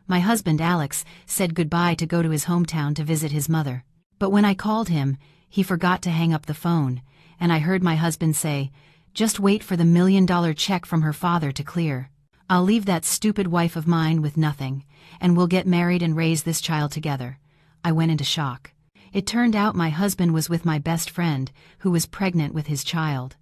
My husband Alex said goodbye to go to his hometown to visit his mother. But when I called him, he forgot to hang up the phone, and I heard my husband say, "Just wait for the $1 million check from her father to clear. I'll leave that stupid wife of mine with nothing, and we'll get married and raise this child together." I went into shock. It turned out my husband was with my best friend, who was pregnant with his child.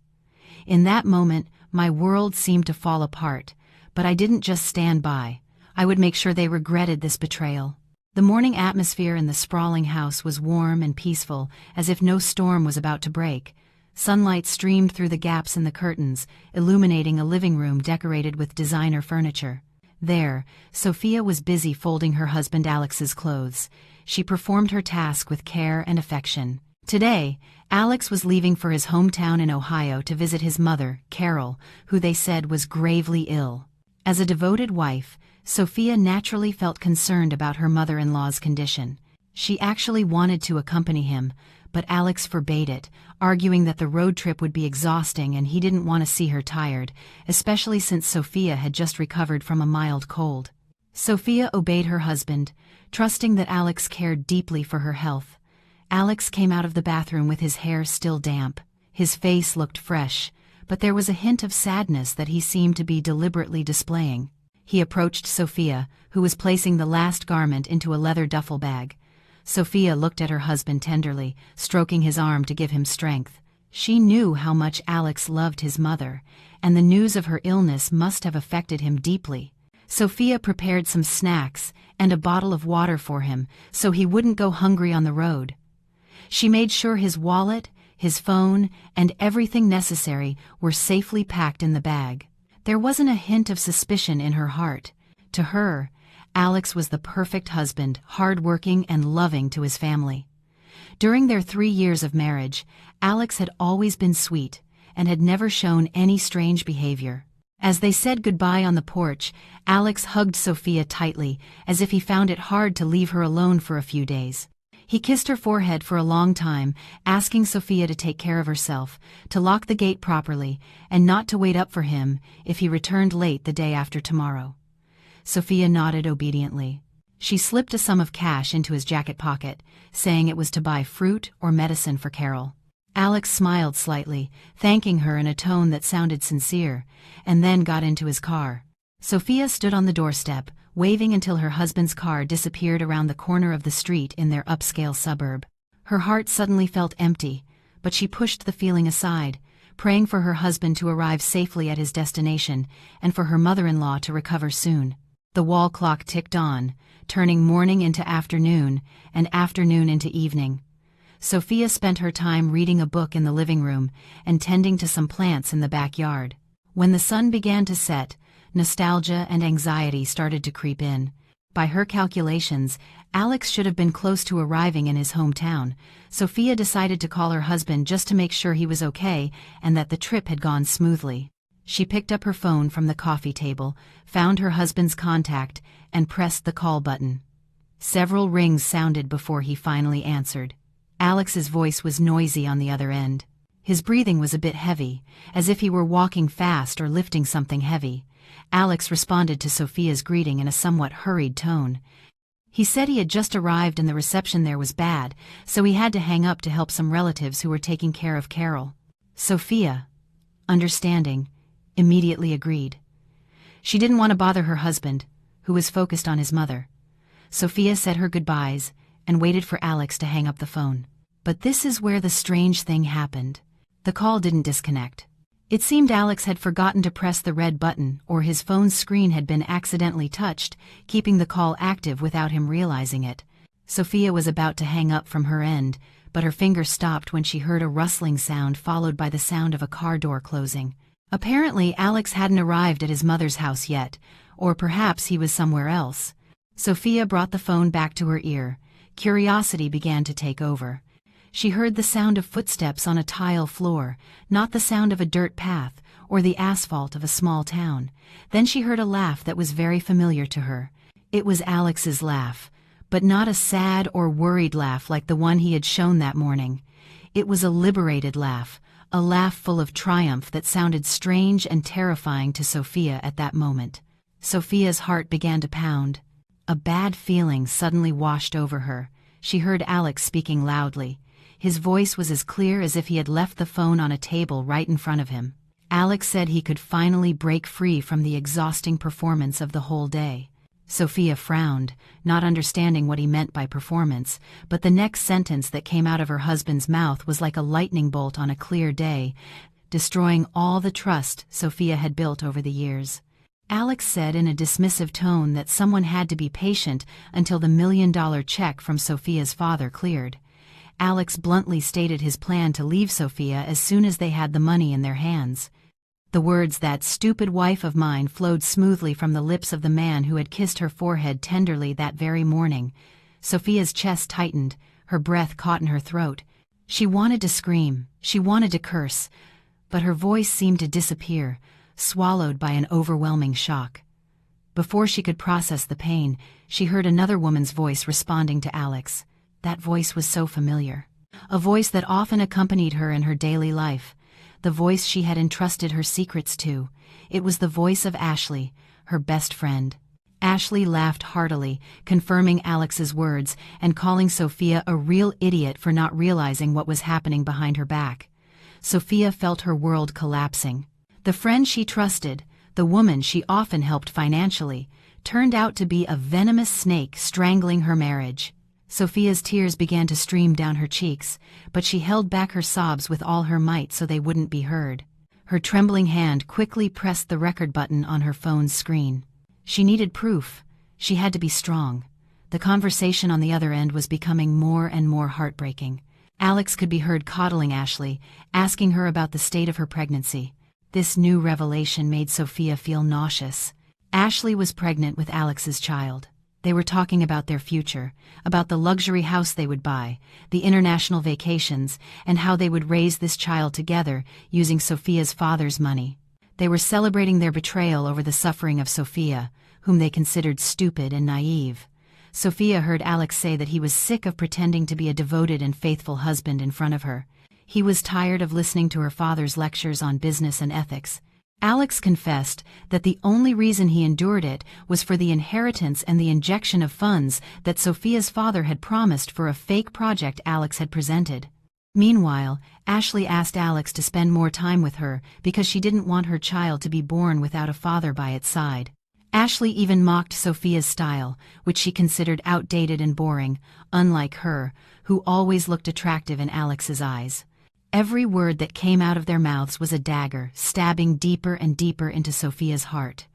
In that moment, my world seemed to fall apart, but I didn't just stand by. I would make sure they regretted this betrayal. The morning atmosphere in the sprawling house was warm and peaceful, as if no storm was about to break. Sunlight streamed through the gaps in the curtains, illuminating a living room decorated with designer furniture. There, Sophia was busy folding her husband Alex's clothes. She performed her task with care and affection. Today, Alex was leaving for his hometown in Ohio to visit his mother, Carol, who they said was gravely ill. As a devoted wife, Sophia naturally felt concerned about her mother-in-law's condition. She actually wanted to accompany him, but Alex forbade it, arguing that the road trip would be exhausting and he didn't want to see her tired, especially since Sophia had just recovered from a mild cold. Sophia obeyed her husband, trusting that Alex cared deeply for her health. Alex came out of the bathroom with his hair still damp. His face looked fresh, but there was a hint of sadness that he seemed to be deliberately displaying. He approached Sophia, who was placing the last garment into a leather duffel bag. Sophia looked at her husband tenderly, stroking his arm to give him strength. She knew how much Alex loved his mother, and the news of her illness must have affected him deeply. Sophia prepared some snacks and a bottle of water for him so he wouldn't go hungry on the road. She made sure his wallet, his phone, and everything necessary were safely packed in the bag. There wasn't a hint of suspicion in her heart. To her, Alex was the perfect husband, hardworking and loving to his family. During their 3 years of marriage, Alex had always been sweet and had never shown any strange behavior. As they said goodbye on the porch, Alex hugged Sophia tightly, as if he found it hard to leave her alone for a few days. He kissed her forehead for a long time, asking Sophia to take care of herself, to lock the gate properly, and not to wait up for him if he returned late the day after tomorrow. Sophia nodded obediently. She slipped a sum of cash into his jacket pocket, saying it was to buy fruit or medicine for Carol. Alex smiled slightly, thanking her in a tone that sounded sincere, and then got into his car. Sophia stood on the doorstep, waving until her husband's car disappeared around the corner of the street in their upscale suburb. Her heart suddenly felt empty, but she pushed the feeling aside, praying for her husband to arrive safely at his destination and for her mother-in-law to recover soon. The wall clock ticked on, turning morning into afternoon and afternoon into evening. Sophia spent her time reading a book in the living room and tending to some plants in the backyard. When the sun began to set, nostalgia and anxiety started to creep in. By her calculations, Alex should have been close to arriving in his hometown. Sophia decided to call her husband just to make sure he was okay and that the trip had gone smoothly. She picked up her phone from the coffee table, found her husband's contact, and pressed the call button. Several rings sounded before he finally answered. Alex's voice was noisy on the other end. His breathing was a bit heavy, as if he were walking fast or lifting something heavy. Alex responded to Sophia's greeting in a somewhat hurried tone. He said he had just arrived and the reception there was bad, so he had to hang up to help some relatives who were taking care of Carol. Sophia, understanding, immediately agreed. She didn't want to bother her husband, who was focused on his mother. Sophia said her goodbyes and waited for Alex to hang up the phone. But this is where the strange thing happened. The call didn't disconnect. It seemed Alex had forgotten to press the red button, or his phone's screen had been accidentally touched, keeping the call active without him realizing it. Sophia was about to hang up from her end, but her finger stopped when she heard a rustling sound followed by the sound of a car door closing. Apparently, Alex hadn't arrived at his mother's house yet, or perhaps he was somewhere else. Sophia brought the phone back to her ear. Curiosity began to take over. She heard the sound of footsteps on a tile floor, not the sound of a dirt path or the asphalt of a small town. Then she heard a laugh that was very familiar to her. It was Alex's laugh, but not a sad or worried laugh like the one he had shown that morning. It was a liberated laugh, a laugh full of triumph that sounded strange and terrifying to Sophia at that moment. Sophia's heart began to pound. A bad feeling suddenly washed over her. She heard Alex speaking loudly. His voice was as clear as if he had left the phone on a table right in front of him. Alex said he could finally break free from the exhausting performance of the whole day. Sophia frowned, not understanding what he meant by performance, but the next sentence that came out of her husband's mouth was like a lightning bolt on a clear day, destroying all the trust Sophia had built over the years. Alex said in a dismissive tone that someone had to be patient until the $1 million check from Sophia's father cleared. Alex bluntly stated his plan to leave Sophia as soon as they had the money in their hands. The words "that stupid wife of mine" flowed smoothly from the lips of the man who had kissed her forehead tenderly that very morning. Sophia's chest tightened, her breath caught in her throat. She wanted to scream, she wanted to curse, but her voice seemed to disappear, swallowed by an overwhelming shock. Before she could process the pain, she heard another woman's voice responding to Alex. That voice was so familiar. A voice that often accompanied her in her daily life. The voice she had entrusted her secrets to. It was the voice of Ashley, her best friend. Ashley laughed heartily, confirming Alex's words and calling Sophia a real idiot for not realizing what was happening behind her back. Sophia felt her world collapsing. The friend she trusted, the woman she often helped financially, turned out to be a venomous snake strangling her marriage. Sophia's tears began to stream down her cheeks, but she held back her sobs with all her might so they wouldn't be heard. Her trembling hand quickly pressed the record button on her phone's screen. She needed proof. She had to be strong. The conversation on the other end was becoming more and more heartbreaking. Alex could be heard coddling Ashley, asking her about the state of her pregnancy. This new revelation made Sophia feel nauseous. Ashley was pregnant with Alex's child. They were talking about their future, about the luxury house they would buy, the international vacations, and how they would raise this child together using Sophia's father's money. They were celebrating their betrayal over the suffering of Sophia, whom they considered stupid and naive. Sophia heard Alex say that he was sick of pretending to be a devoted and faithful husband in front of her. He was tired of listening to her father's lectures on business and ethics. Alex confessed that the only reason he endured it was for the inheritance and the injection of funds that Sophia's father had promised for a fake project Alex had presented. Meanwhile, Ashley asked Alex to spend more time with her because she didn't want her child to be born without a father by its side. Ashley even mocked Sophia's style, which she considered outdated and boring, unlike her, who always looked attractive in Alex's eyes. Every word that came out of their mouths was a dagger, stabbing deeper and deeper into Sophia's heart.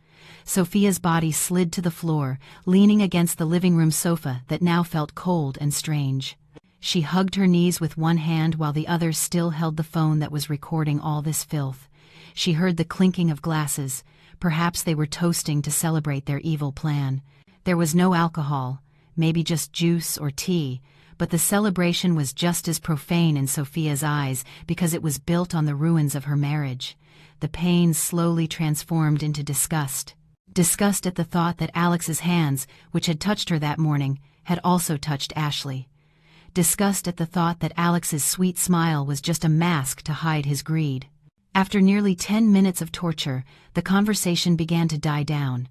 Sophia's body slid to the floor, leaning against the living room sofa that now felt cold and strange. She hugged her knees with one hand while the other still held the phone that was recording all this filth. She heard the clinking of glasses. Perhaps they were toasting to celebrate their evil plan. There was no alcohol, maybe just juice or tea, but the celebration was just as profane in Sophia's eyes because it was built on the ruins of her marriage. The pain slowly transformed into disgust. Disgust at the thought that Alex's hands, which had touched her that morning, had also touched Ashley. Disgust at the thought that Alex's sweet smile was just a mask to hide his greed. After nearly 10 minutes of torture, the conversation began to die down.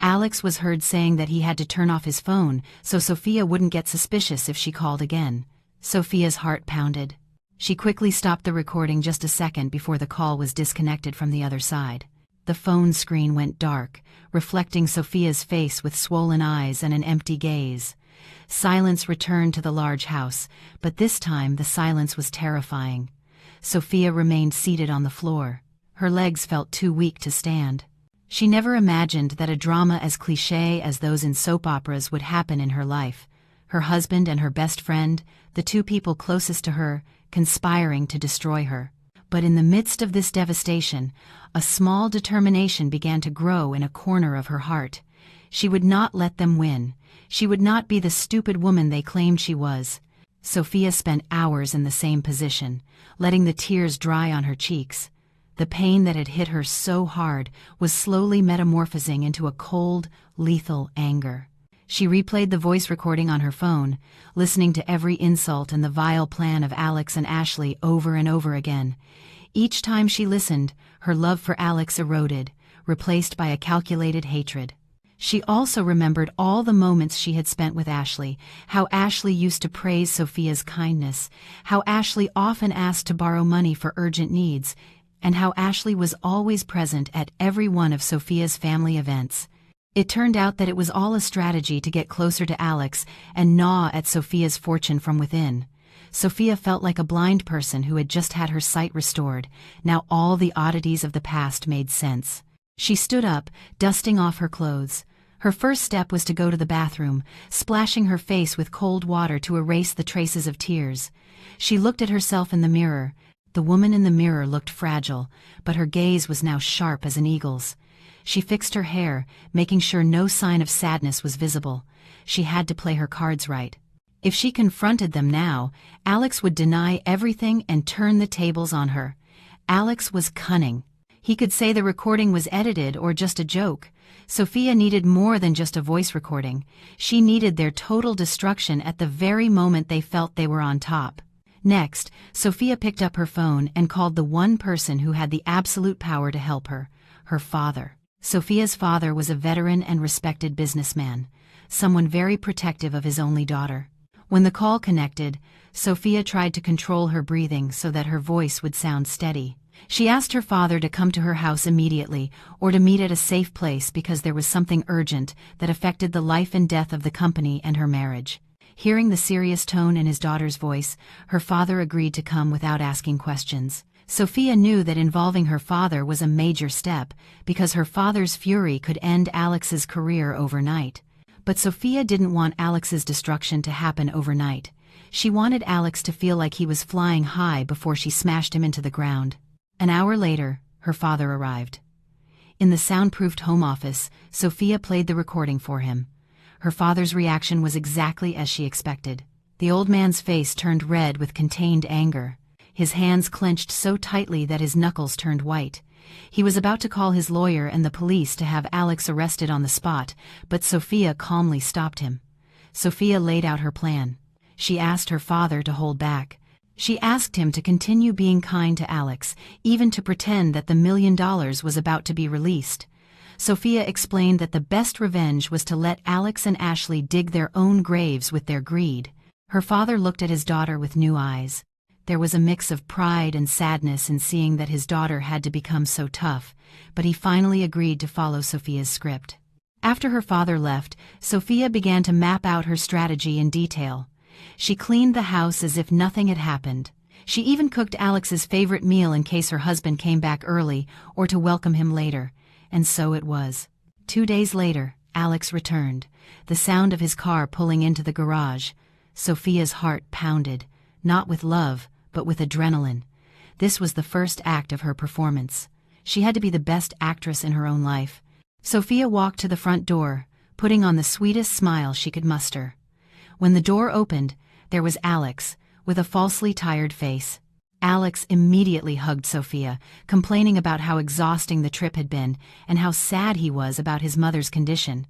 Alex was heard saying that he had to turn off his phone so Sophia wouldn't get suspicious if she called again. Sophia's heart pounded. She quickly stopped the recording just a second before the call was disconnected from the other side. The phone screen went dark, reflecting Sophia's face with swollen eyes and an empty gaze. Silence returned to the large house, but this time the silence was terrifying. Sophia remained seated on the floor. Her legs felt too weak to stand. She never imagined that a drama as cliché as those in soap operas would happen in her life. Her husband and her best friend, the two people closest to her, conspiring to destroy her. But in the midst of this devastation, a small determination began to grow in a corner of her heart. She would not let them win. She would not be the stupid woman they claimed she was. Sophia spent hours in the same position, letting the tears dry on her cheeks. The pain that had hit her so hard was slowly metamorphosing into a cold, lethal anger. She replayed the voice recording on her phone, listening to every insult and the vile plan of Alex and Ashley over and over again. Each time she listened, her love for Alex eroded, replaced by a calculated hatred. She also remembered all the moments she had spent with Ashley, how Ashley used to praise Sophia's kindness, how Ashley often asked to borrow money for urgent needs, and how Ashley was always present at every one of Sophia's family events. It turned out that it was all a strategy to get closer to Alex and gnaw at Sophia's fortune from within. Sophia felt like a blind person who had just had her sight restored. Now all the oddities of the past made sense. She stood up, dusting off her clothes. Her first step was to go to the bathroom, splashing her face with cold water to erase the traces of tears. She looked at herself in the mirror. The woman in the mirror looked fragile, but her gaze was now sharp as an eagle's. She fixed her hair, making sure no sign of sadness was visible. She had to play her cards right. If she confronted them now, Alex would deny everything and turn the tables on her. Alex was cunning. He could say the recording was edited or just a joke. Sophia needed more than just a voice recording. She needed their total destruction at the very moment they felt they were on top. Next, Sophia picked up her phone and called the one person who had the absolute power to help her, her father. Sophia's father was a veteran and respected businessman, someone very protective of his only daughter. When the call connected, Sophia tried to control her breathing so that her voice would sound steady. She asked her father to come to her house immediately or to meet at a safe place because there was something urgent that affected the life and death of the company and her marriage. Hearing the serious tone in his daughter's voice, her father agreed to come without asking questions. Sophia knew that involving her father was a major step because her father's fury could end Alex's career overnight. But Sophia didn't want Alex's destruction to happen overnight. She wanted Alex to feel like he was flying high before she smashed him into the ground. An hour later, her father arrived. In the soundproofed home office, Sophia played the recording for him. Her father's reaction was exactly as she expected. The old man's face turned red with contained anger. His hands clenched so tightly that his knuckles turned white. He was about to call his lawyer and the police to have Alex arrested on the spot, but Sophia calmly stopped him. Sophia laid out her plan. She asked her father to hold back. She asked him to continue being kind to Alex, even to pretend that the $1 million was about to be released. Sophia explained that the best revenge was to let Alex and Ashley dig their own graves with their greed. Her father looked at his daughter with new eyes. There was a mix of pride and sadness in seeing that his daughter had to become so tough, but he finally agreed to follow Sophia's script. After her father left, Sophia began to map out her strategy in detail. She cleaned the house as if nothing had happened. She even cooked Alex's favorite meal in case her husband came back early or to welcome him later. And so it was. 2 days later, Alex returned, the sound of his car pulling into the garage. Sophia's heart pounded, not with love, but with adrenaline. This was the first act of her performance. She had to be the best actress in her own life. Sophia walked to the front door, putting on the sweetest smile she could muster. When the door opened, there was Alex, with a falsely tired face. Alex immediately hugged Sophia, complaining about how exhausting the trip had been and how sad he was about his mother's condition.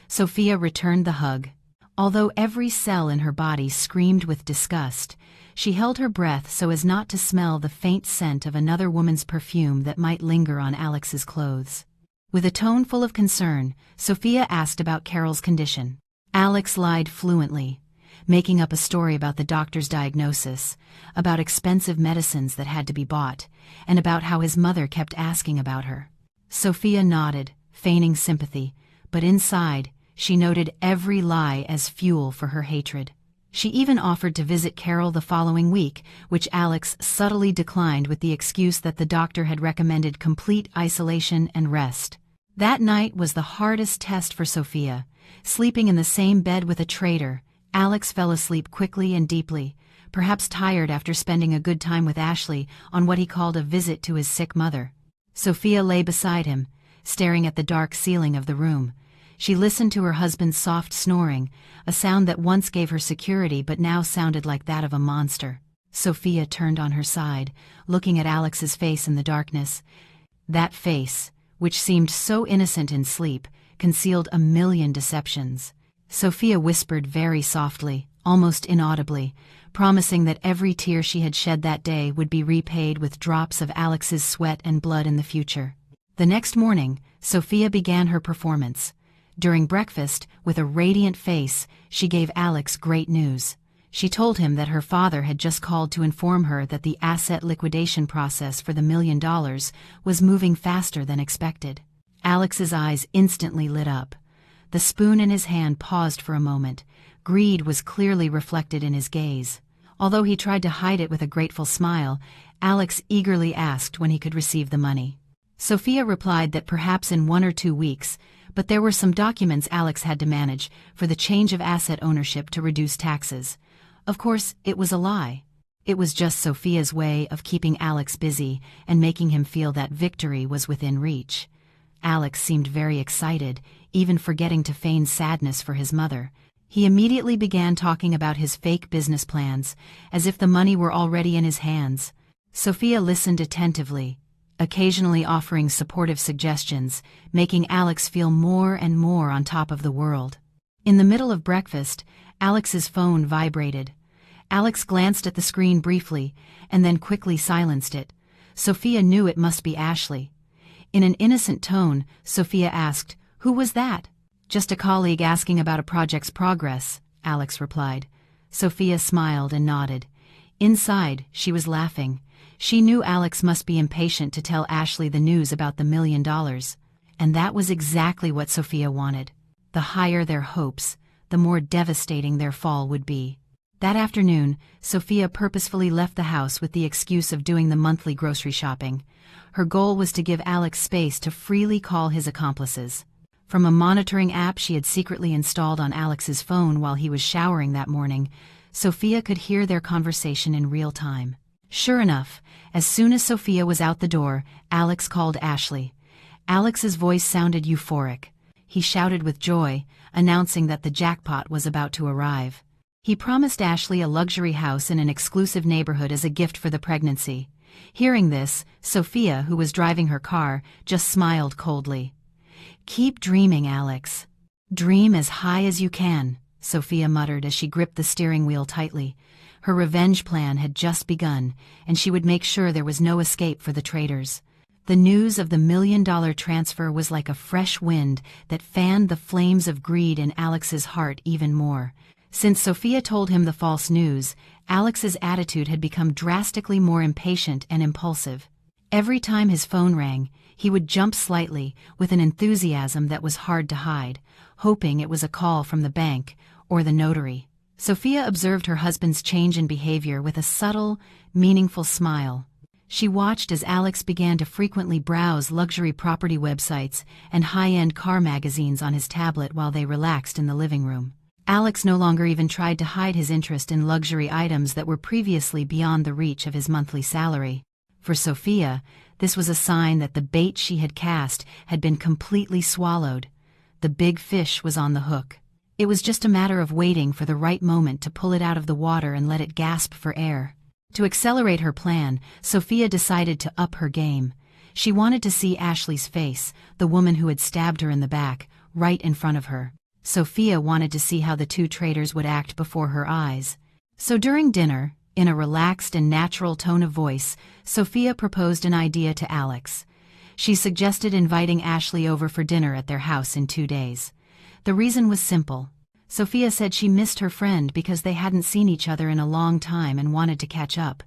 Sophia returned the hug. Although every cell in her body screamed with disgust, she held her breath so as not to smell the faint scent of another woman's perfume that might linger on Alex's clothes. With a tone full of concern, Sophia asked about Carol's condition. Alex lied fluently, making up a story about the doctor's diagnosis, about expensive medicines that had to be bought, and about how his mother kept asking about her. Sophia nodded, feigning sympathy, but inside, she noted every lie as fuel for her hatred. She even offered to visit Carol the following week, which Alex subtly declined with the excuse that the doctor had recommended complete isolation and rest. That night was the hardest test for Sophia. Sleeping in the same bed with a traitor, Alex fell asleep quickly and deeply, perhaps tired after spending a good time with Ashley on what he called a visit to his sick mother. Sophia lay beside him, staring at the dark ceiling of the room. She listened to her husband's soft snoring, a sound that once gave her security but now sounded like that of a monster. Sophia turned on her side, looking at Alex's face in the darkness. That face, which seemed so innocent in sleep, concealed a million deceptions. Sophia whispered very softly, almost inaudibly, promising that every tear she had shed that day would be repaid with drops of Alex's sweat and blood in the future. The next morning, Sophia began her performance. During breakfast, with a radiant face, she gave Alex great news. She told him that her father had just called to inform her that the asset liquidation process for the $1 million was moving faster than expected. Alex's eyes instantly lit up. The spoon in his hand paused for a moment. Greed was clearly reflected in his gaze. Although he tried to hide it with a grateful smile, Alex eagerly asked when he could receive the money. Sophia replied that perhaps in 1 or 2 weeks, but there were some documents Alex had to manage for the change of asset ownership to reduce taxes. Of course, it was a lie. It was just Sophia's way of keeping Alex busy and making him feel that victory was within reach. Alex seemed very excited, even forgetting to feign sadness for his mother. He immediately began talking about his fake business plans, as if the money were already in his hands. Sophia listened attentively, occasionally offering supportive suggestions, making Alex feel more and more on top of the world. In the middle of breakfast, Alex's phone vibrated. Alex glanced at the screen briefly, and then quickly silenced it. Sophia knew it must be Ashley. In an innocent tone, Sophia asked, "Who was that?" "Just a colleague asking about a project's progress," Alex replied. Sophia smiled and nodded. Inside, she was laughing. She knew Alex must be impatient to tell Ashley the news about the $1 million. And that was exactly what Sophia wanted. The higher their hopes, the more devastating their fall would be. That afternoon, Sophia purposefully left the house with the excuse of doing the monthly grocery shopping. Her goal was to give Alex space to freely call his accomplices. From a monitoring app she had secretly installed on Alex's phone while he was showering that morning, Sophia could hear their conversation in real time. Sure enough, as soon as Sophia was out the door, Alex called Ashley. Alex's voice sounded euphoric. He shouted with joy, announcing that the jackpot was about to arrive. He promised Ashley a luxury house in an exclusive neighborhood as a gift for the pregnancy. Hearing this, Sophia, who was driving her car, just smiled coldly. "Keep dreaming, Alex. Dream as high as you can," Sophia muttered as she gripped the steering wheel tightly. Her revenge plan had just begun, and she would make sure there was no escape for the traitors. The news of the $1 million transfer was like a fresh wind that fanned the flames of greed in Alex's heart even more. Since Sophia told him the false news, Alex's attitude had become drastically more impatient and impulsive. Every time his phone rang, he would jump slightly, with an enthusiasm that was hard to hide, hoping it was a call from the bank or the notary. Sophia observed her husband's change in behavior with a subtle, meaningful smile. She watched as Alex began to frequently browse luxury property websites and high-end car magazines on his tablet while they relaxed in the living room. Alex no longer even tried to hide his interest in luxury items that were previously beyond the reach of his monthly salary. For Sophia, this was a sign that the bait she had cast had been completely swallowed. The big fish was on the hook. It was just a matter of waiting for the right moment to pull it out of the water and let it gasp for air. To accelerate her plan, Sophia decided to up her game. She wanted to see Ashley's face, the woman who had stabbed her in the back, right in front of her. Sophia wanted to see how the two traitors would act before her eyes. So during dinner, in a relaxed and natural tone of voice, Sophia proposed an idea to Alex. She suggested inviting Ashley over for dinner at their house in 2 days. The reason was simple. Sophia said she missed her friend because they hadn't seen each other in a long time and wanted to catch up.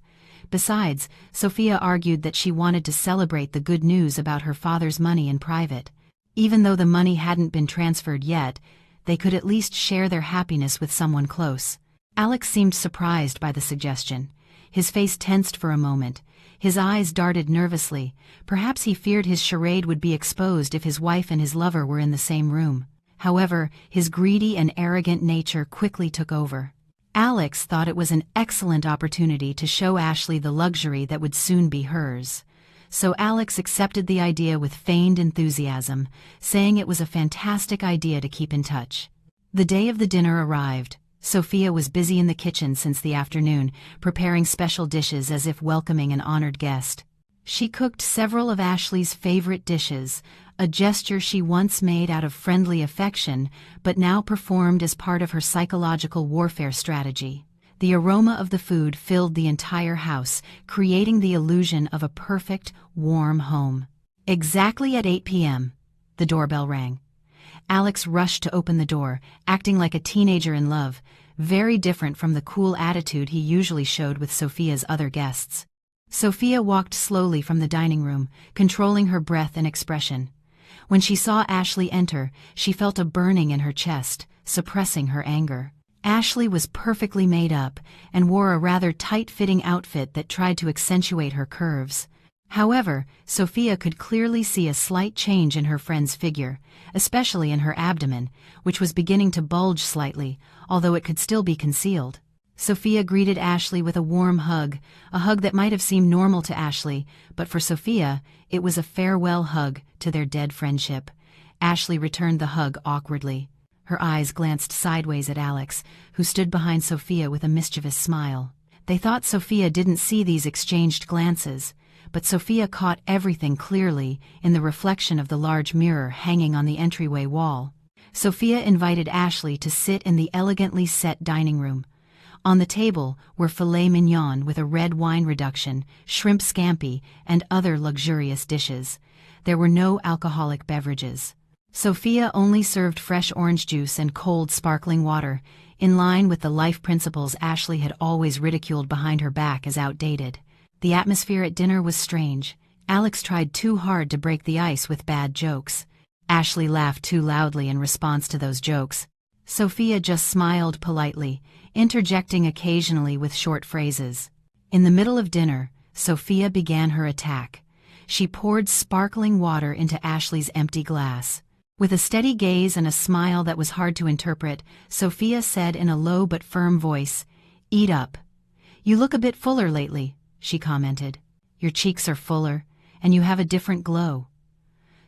Besides, Sophia argued that she wanted to celebrate the good news about her father's money in private. Even though the money hadn't been transferred yet, they could at least share their happiness with someone close. Alex seemed surprised by the suggestion. His face tensed for a moment. His eyes darted nervously. Perhaps he feared his charade would be exposed if his wife and his lover were in the same room. However, his greedy and arrogant nature quickly took over. Alex thought it was an excellent opportunity to show Ashley the luxury that would soon be hers. So Alex accepted the idea with feigned enthusiasm, saying it was a fantastic idea to keep in touch. The day of the dinner arrived. Sophia was busy in the kitchen since the afternoon, preparing special dishes as if welcoming an honored guest. She cooked several of Ashley's favorite dishes, a gesture she once made out of friendly affection, but now performed as part of her psychological warfare strategy. The aroma of the food filled the entire house, creating the illusion of a perfect, warm home. Exactly at 8 p.m., the doorbell rang. Alex rushed to open the door, acting like a teenager in love, very different from the cool attitude he usually showed with Sophia's other guests. Sophia walked slowly from the dining room, controlling her breath and expression. When she saw Ashley enter, she felt a burning in her chest, suppressing her anger. Ashley was perfectly made up and wore a rather tight-fitting outfit that tried to accentuate her curves. However, Sophia could clearly see a slight change in her friend's figure, especially in her abdomen, which was beginning to bulge slightly, although it could still be concealed. Sophia greeted Ashley with a warm hug, a hug that might have seemed normal to Ashley, but for Sophia, it was a farewell hug to their dead friendship. Ashley returned the hug awkwardly. Her eyes glanced sideways at Alex, who stood behind Sophia with a mischievous smile. They thought Sophia didn't see these exchanged glances, but Sophia caught everything clearly in the reflection of the large mirror hanging on the entryway wall. Sophia invited Ashley to sit in the elegantly set dining room. On the table were filet mignon with a red wine reduction, shrimp scampi, and other luxurious dishes. There were no alcoholic beverages. Sophia only served fresh orange juice and cold sparkling water, in line with the life principles Ashley had always ridiculed behind her back as outdated. The atmosphere at dinner was strange. Alex tried too hard to break the ice with bad jokes. Ashley laughed too loudly in response to those jokes. Sophia just smiled politely, interjecting occasionally with short phrases. In the middle of dinner, Sophia began her attack. She poured sparkling water into Ashley's empty glass. With a steady gaze and a smile that was hard to interpret, Sophia said in a low but firm voice, "Eat up. You look a bit fuller lately," she commented. "Your cheeks are fuller, and you have a different glow."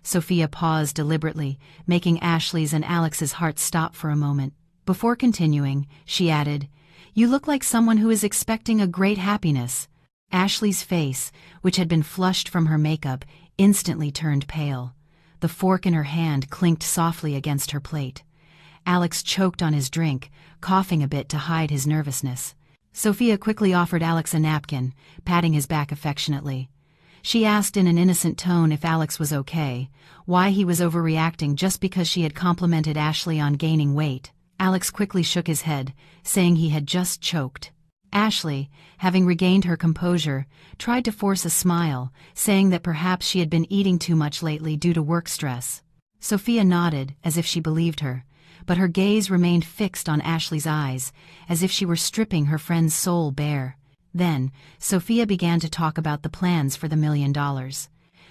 Sophia paused deliberately, making Ashley's and Alex's hearts stop for a moment. Before continuing, she added, "You look like someone who is expecting a great happiness." Ashley's face, which had been flushed from her makeup, instantly turned pale. The fork in her hand clinked softly against her plate. Alex choked on his drink, coughing a bit to hide his nervousness. Sophia quickly offered Alex a napkin, patting his back affectionately. She asked in an innocent tone if Alex was okay, why he was overreacting just because she had complimented Ashley on gaining weight. Alex quickly shook his head, saying he had just choked. Ashley, having regained her composure, tried to force a smile, saying that perhaps she had been eating too much lately due to work stress. Sophia nodded, as if she believed her, but her gaze remained fixed on Ashley's eyes, as if she were stripping her friend's soul bare. Then, Sophia began to talk about the plans for the $1 million.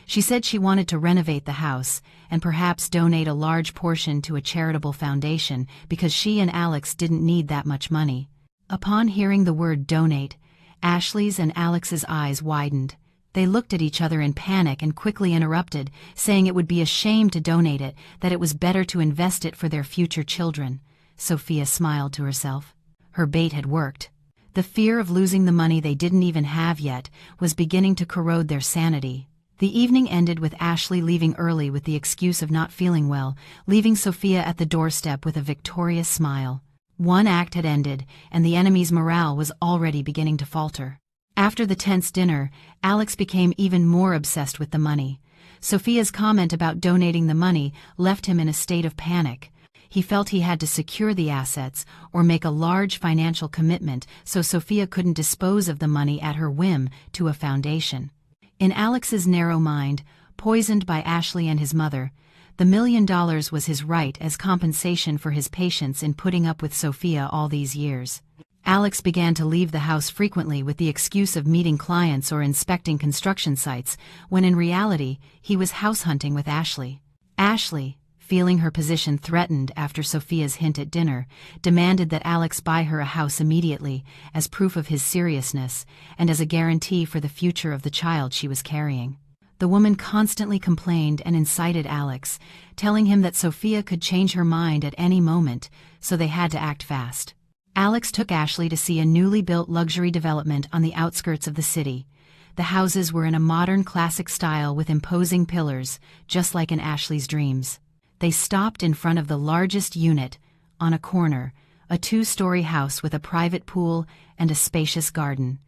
She said she wanted to renovate the house, and perhaps donate a large portion to a charitable foundation because she and Alex didn't need that much money. Upon hearing the word donate, Ashley's and Alex's eyes widened. They looked at each other in panic and quickly interrupted, saying it would be a shame to donate it, that it was better to invest it for their future children. Sophia smiled to herself. Her bait had worked. The fear of losing the money they didn't even have yet was beginning to corrode their sanity. The evening ended with Ashley leaving early with the excuse of not feeling well, leaving Sophia at the doorstep with a victorious smile. One act had ended, and the enemy's morale was already beginning to falter. After the tense dinner, Alex became even more obsessed with the money. Sophia's comment about donating the money left him in a state of panic. He felt he had to secure the assets or make a large financial commitment so Sophia couldn't dispose of the money at her whim to a foundation. In Alex's narrow mind, poisoned by Ashley and his mother, the $1 million was his right as compensation for his patience in putting up with Sophia all these years. Alex began to leave the house frequently with the excuse of meeting clients or inspecting construction sites, when in reality, he was house hunting with Ashley. Ashley, feeling her position threatened after Sophia's hint at dinner, demanded that Alex buy her a house immediately, as proof of his seriousness and as a guarantee for the future of the child she was carrying. The woman constantly complained and incited Alex, telling him that Sophia could change her mind at any moment, so they had to act fast. Alex took Ashley to see a newly built luxury development on the outskirts of the city. The houses were in a modern classic style with imposing pillars, just like in Ashley's dreams. They stopped in front of the largest unit, on a corner, a 2-story house with a private pool and a spacious garden.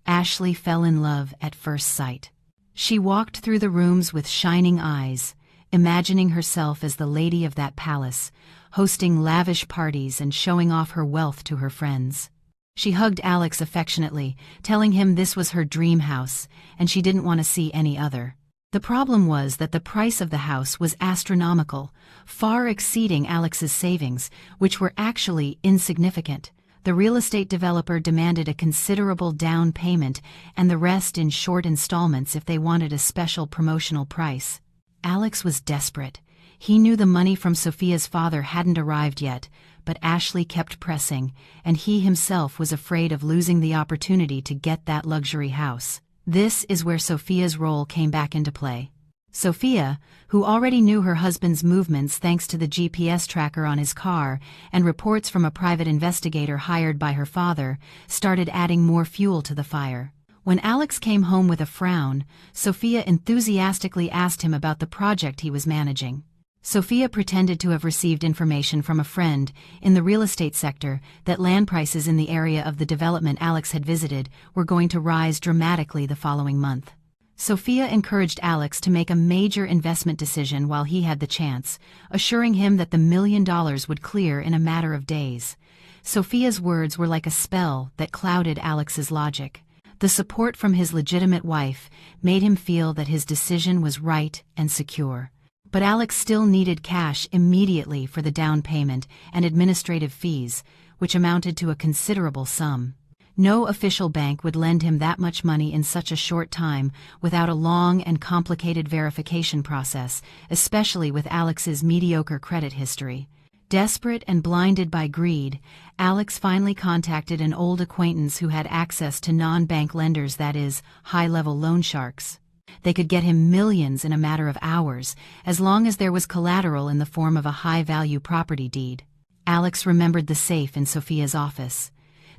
Ashley fell in love at first sight. She walked through the rooms with shining eyes, imagining herself as the lady of that palace, hosting lavish parties and showing off her wealth to her friends. She hugged Alex affectionately, telling him this was her dream house, and she didn't want to see any other. The problem was that the price of the house was astronomical, far exceeding Alex's savings, which were actually insignificant. The real estate developer demanded a considerable down payment and the rest in short installments if they wanted a special promotional price. Alex was desperate. He knew the money from Sophia's father hadn't arrived yet, but Ashley kept pressing, and he himself was afraid of losing the opportunity to get that luxury house. This is where Sophia's role came back into play. Sophia, who already knew her husband's movements thanks to the GPS tracker on his car and reports from a private investigator hired by her father, started adding more fuel to the fire. When Alex came home with a frown, Sophia enthusiastically asked him about the project he was managing. Sophia pretended to have received information from a friend in the real estate sector that land prices in the area of the development Alex had visited were going to rise dramatically the following month. Sophia encouraged Alex to make a major investment decision while he had the chance, assuring him that the $1 million would clear in a matter of days. Sophia's words were like a spell that clouded Alex's logic. The support from his legitimate wife made him feel that his decision was right and secure. But Alex still needed cash immediately for the down payment and administrative fees, which amounted to a considerable sum. No official bank would lend him that much money in such a short time without a long and complicated verification process, especially with Alex's mediocre credit history. Desperate and blinded by greed, Alex finally contacted an old acquaintance who had access to non-bank lenders, that is, high-level loan sharks. They could get him millions in a matter of hours, as long as there was collateral in the form of a high-value property deed. Alex remembered the safe in Sophia's office.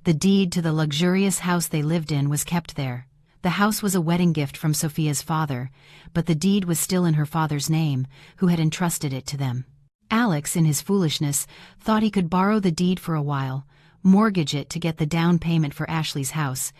The deed to the luxurious house they lived in was kept there. The house was a wedding gift from Sophia's father, but the deed was still in her father's name, who had entrusted it to them. Alex, in his foolishness, thought he could borrow the deed for a while, mortgage it to get the down payment for Ashley's house,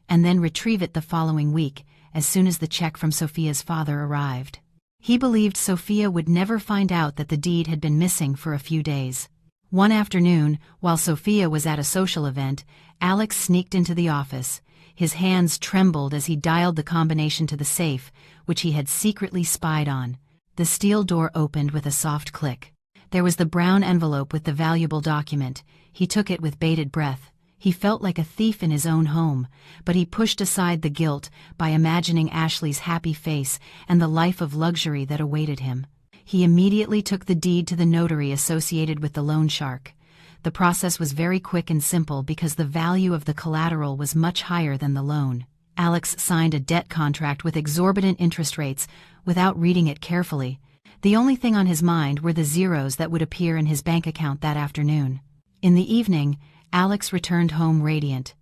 and then retrieve it the following week, as soon as the check from Sophia's father arrived. He believed Sophia would never find out that the deed had been missing for a few days. One afternoon, while Sophia was at a social event, Alex sneaked into the office. His hands trembled as he dialed the combination to the safe, which he had secretly spied on. The steel door opened with a soft click. There was the brown envelope with the valuable document. He took it with bated breath. He felt like a thief in his own home, but he pushed aside the guilt by imagining Ashley's happy face and the life of luxury that awaited him. He immediately took the deed to the notary associated with the loan shark. The process was very quick and simple because the value of the collateral was much higher than the loan. Alex signed a debt contract with exorbitant interest rates without reading it carefully. The only thing on his mind were the zeros that would appear in his bank account that afternoon. In the evening, Alex returned home radiant.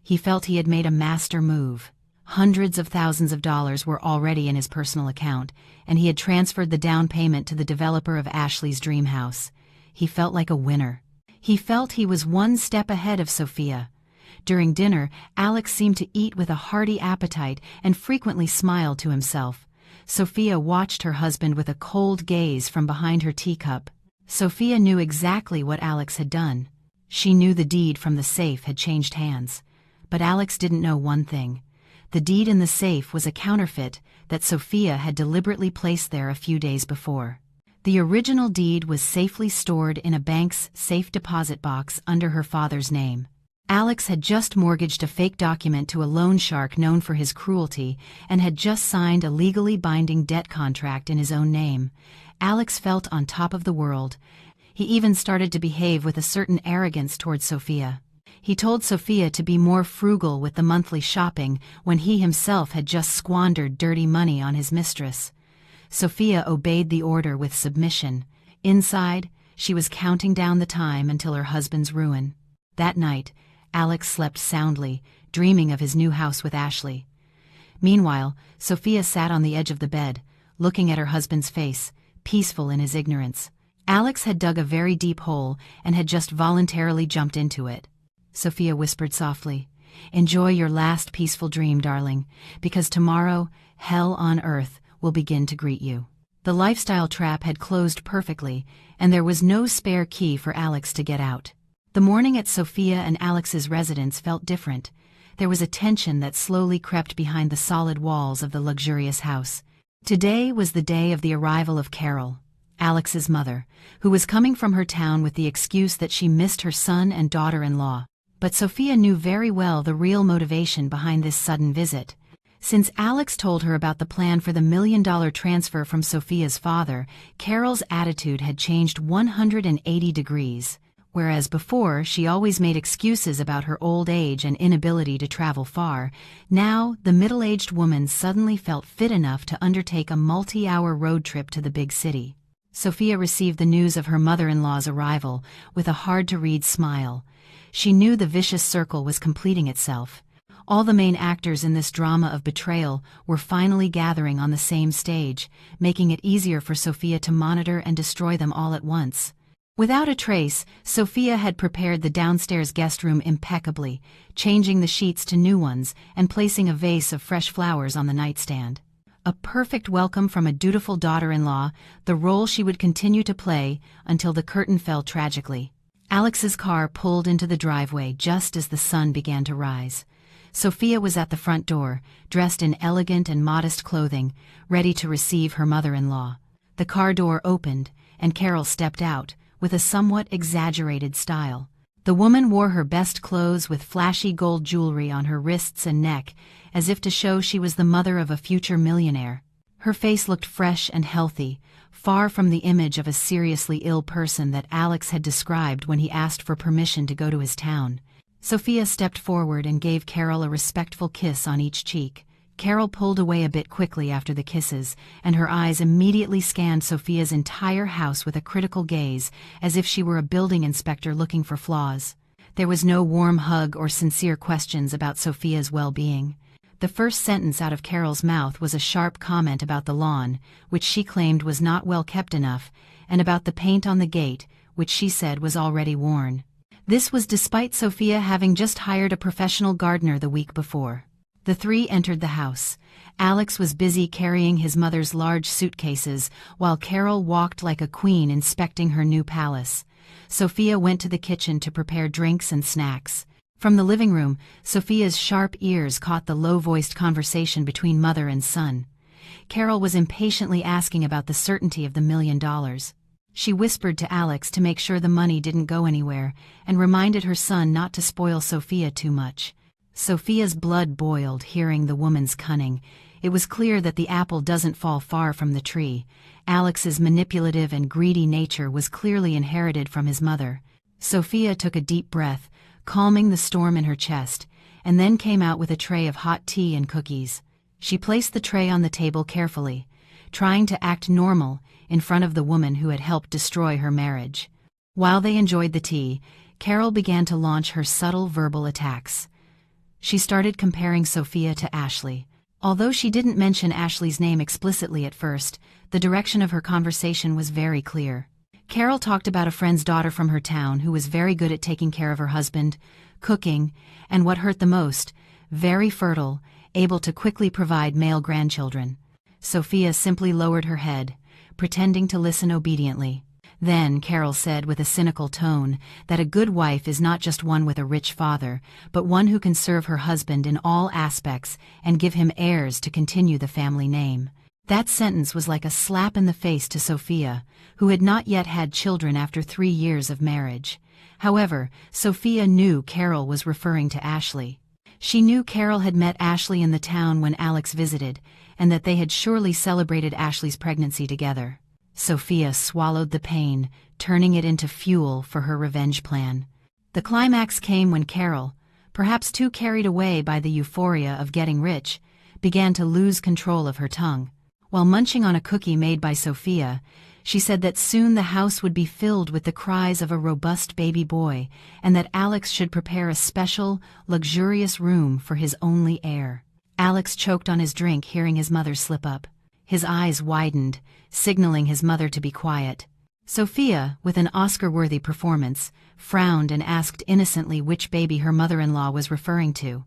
He felt he had made a master move. Hundreds of thousands of dollars were already in his personal account, and he had transferred the down payment to the developer of Ashley's dream house. He felt like a winner. He felt he was one step ahead of Sophia. During dinner, Alex seemed to eat with a hearty appetite and frequently smiled to himself. Sophia watched her husband with a cold gaze from behind her teacup. Sophia knew exactly what Alex had done. She knew the deed from the safe had changed hands. But Alex didn't know one thing. The deed in the safe was a counterfeit that Sophia had deliberately placed there a few days before. The original deed was safely stored in a bank's safe deposit box under her father's name. Alex had just mortgaged a fake document to a loan shark known for his cruelty and had just signed a legally binding debt contract in his own name. Alex felt on top of the world. He even started to behave with a certain arrogance towards Sophia. He told Sophia to be more frugal with the monthly shopping when he himself had just squandered dirty money on his mistress. Sophia obeyed the order with submission. Inside, she was counting down the time until her husband's ruin. That night, Alex slept soundly, dreaming of his new house with Ashley. Meanwhile, Sophia sat on the edge of the bed, looking at her husband's face, peaceful in his ignorance. Alex had dug a very deep hole and had just voluntarily jumped into it. Sophia whispered softly, "Enjoy your last peaceful dream, darling, because tomorrow, hell on earth will begin to greet you." The lifestyle trap had closed perfectly, and there was no spare key for Alex to get out. The morning at Sophia and Alex's residence felt different. There was a tension that slowly crept behind the solid walls of the luxurious house. Today was the day of the arrival of Carol, Alex's mother, who was coming from her town with the excuse that she missed her son and daughter-in-law. But Sophia knew very well the real motivation behind this sudden visit. Since Alex told her about the plan for the $1 million transfer from Sophia's father, Carol's attitude had changed 180 degrees. Whereas before she always made excuses about her old age and inability to travel far, now the middle-aged woman suddenly felt fit enough to undertake a multi-hour road trip to the big city. Sophia received the news of her mother-in-law's arrival with a hard-to-read smile. She knew the vicious circle was completing itself. All the main actors in this drama of betrayal were finally gathering on the same stage, making it easier for Sophia to monitor and destroy them all at once. Without a trace, Sophia had prepared the downstairs guest room impeccably, changing the sheets to new ones and placing a vase of fresh flowers on the nightstand. A perfect welcome from a dutiful daughter-in-law, the role she would continue to play until the curtain fell tragically. Alex's car pulled into the driveway just as the sun began to rise. Sophia was at the front door, dressed in elegant and modest clothing, ready to receive her mother-in-law. The car door opened, and Carol stepped out, with a somewhat exaggerated style. The woman wore her best clothes with flashy gold jewelry on her wrists and neck, as if to show she was the mother of a future millionaire. Her face looked fresh and healthy, far from the image of a seriously ill person that Alex had described when he asked for permission to go to his town. Sophia stepped forward and gave Carol a respectful kiss on each cheek. Carol pulled away a bit quickly after the kisses, and her eyes immediately scanned Sophia's entire house with a critical gaze, as if she were a building inspector looking for flaws. There was no warm hug or sincere questions about Sophia's well-being. The first sentence out of Carol's mouth was a sharp comment about the lawn, which she claimed was not well kept enough, and about the paint on the gate, which she said was already worn. This was despite Sophia having just hired a professional gardener the week before. The three entered the house. Alex was busy carrying his mother's large suitcases, while Carol walked like a queen inspecting her new palace. Sophia went to the kitchen to prepare drinks and snacks. From the living room, Sophia's sharp ears caught the low-voiced conversation between mother and son. Carol was impatiently asking about the certainty of the $1 million. She whispered to Alex to make sure the money didn't go anywhere, and reminded her son not to spoil Sophia too much. Sophia's blood boiled hearing the woman's cunning. It was clear that the apple doesn't fall far from the tree. Alex's manipulative and greedy nature was clearly inherited from his mother. Sophia took a deep breath, calming the storm in her chest, and then came out with a tray of hot tea and cookies. She placed the tray on the table carefully, trying to act normal in front of the woman who had helped destroy her marriage. While they enjoyed the tea, Carol began to launch her subtle verbal attacks. She started comparing Sophia to Ashley. Although she didn't mention Ashley's name explicitly at first, the direction of her conversation was very clear. Carol talked about a friend's daughter from her town who was very good at taking care of her husband, cooking, and what hurt the most, very fertile, able to quickly provide male grandchildren. Sophia simply lowered her head, pretending to listen obediently. Then Carol said with a cynical tone that a good wife is not just one with a rich father, but one who can serve her husband in all aspects and give him heirs to continue the family name. That sentence was like a slap in the face to Sophia, who had not yet had children after 3 years of marriage. However, Sophia knew Carol was referring to Ashley. She knew Carol had met Ashley in the town when Alex visited, and that they had surely celebrated Ashley's pregnancy together. Sophia swallowed the pain, turning it into fuel for her revenge plan. The climax came when Carol, perhaps too carried away by the euphoria of getting rich, began to lose control of her tongue. While munching on a cookie made by Sophia, she said that soon the house would be filled with the cries of a robust baby boy, and that Alex should prepare a special, luxurious room for his only heir. Alex choked on his drink hearing his mother slip up. His eyes widened, signaling his mother to be quiet. Sophia, with an Oscar-worthy performance, frowned and asked innocently which baby her mother-in-law was referring to.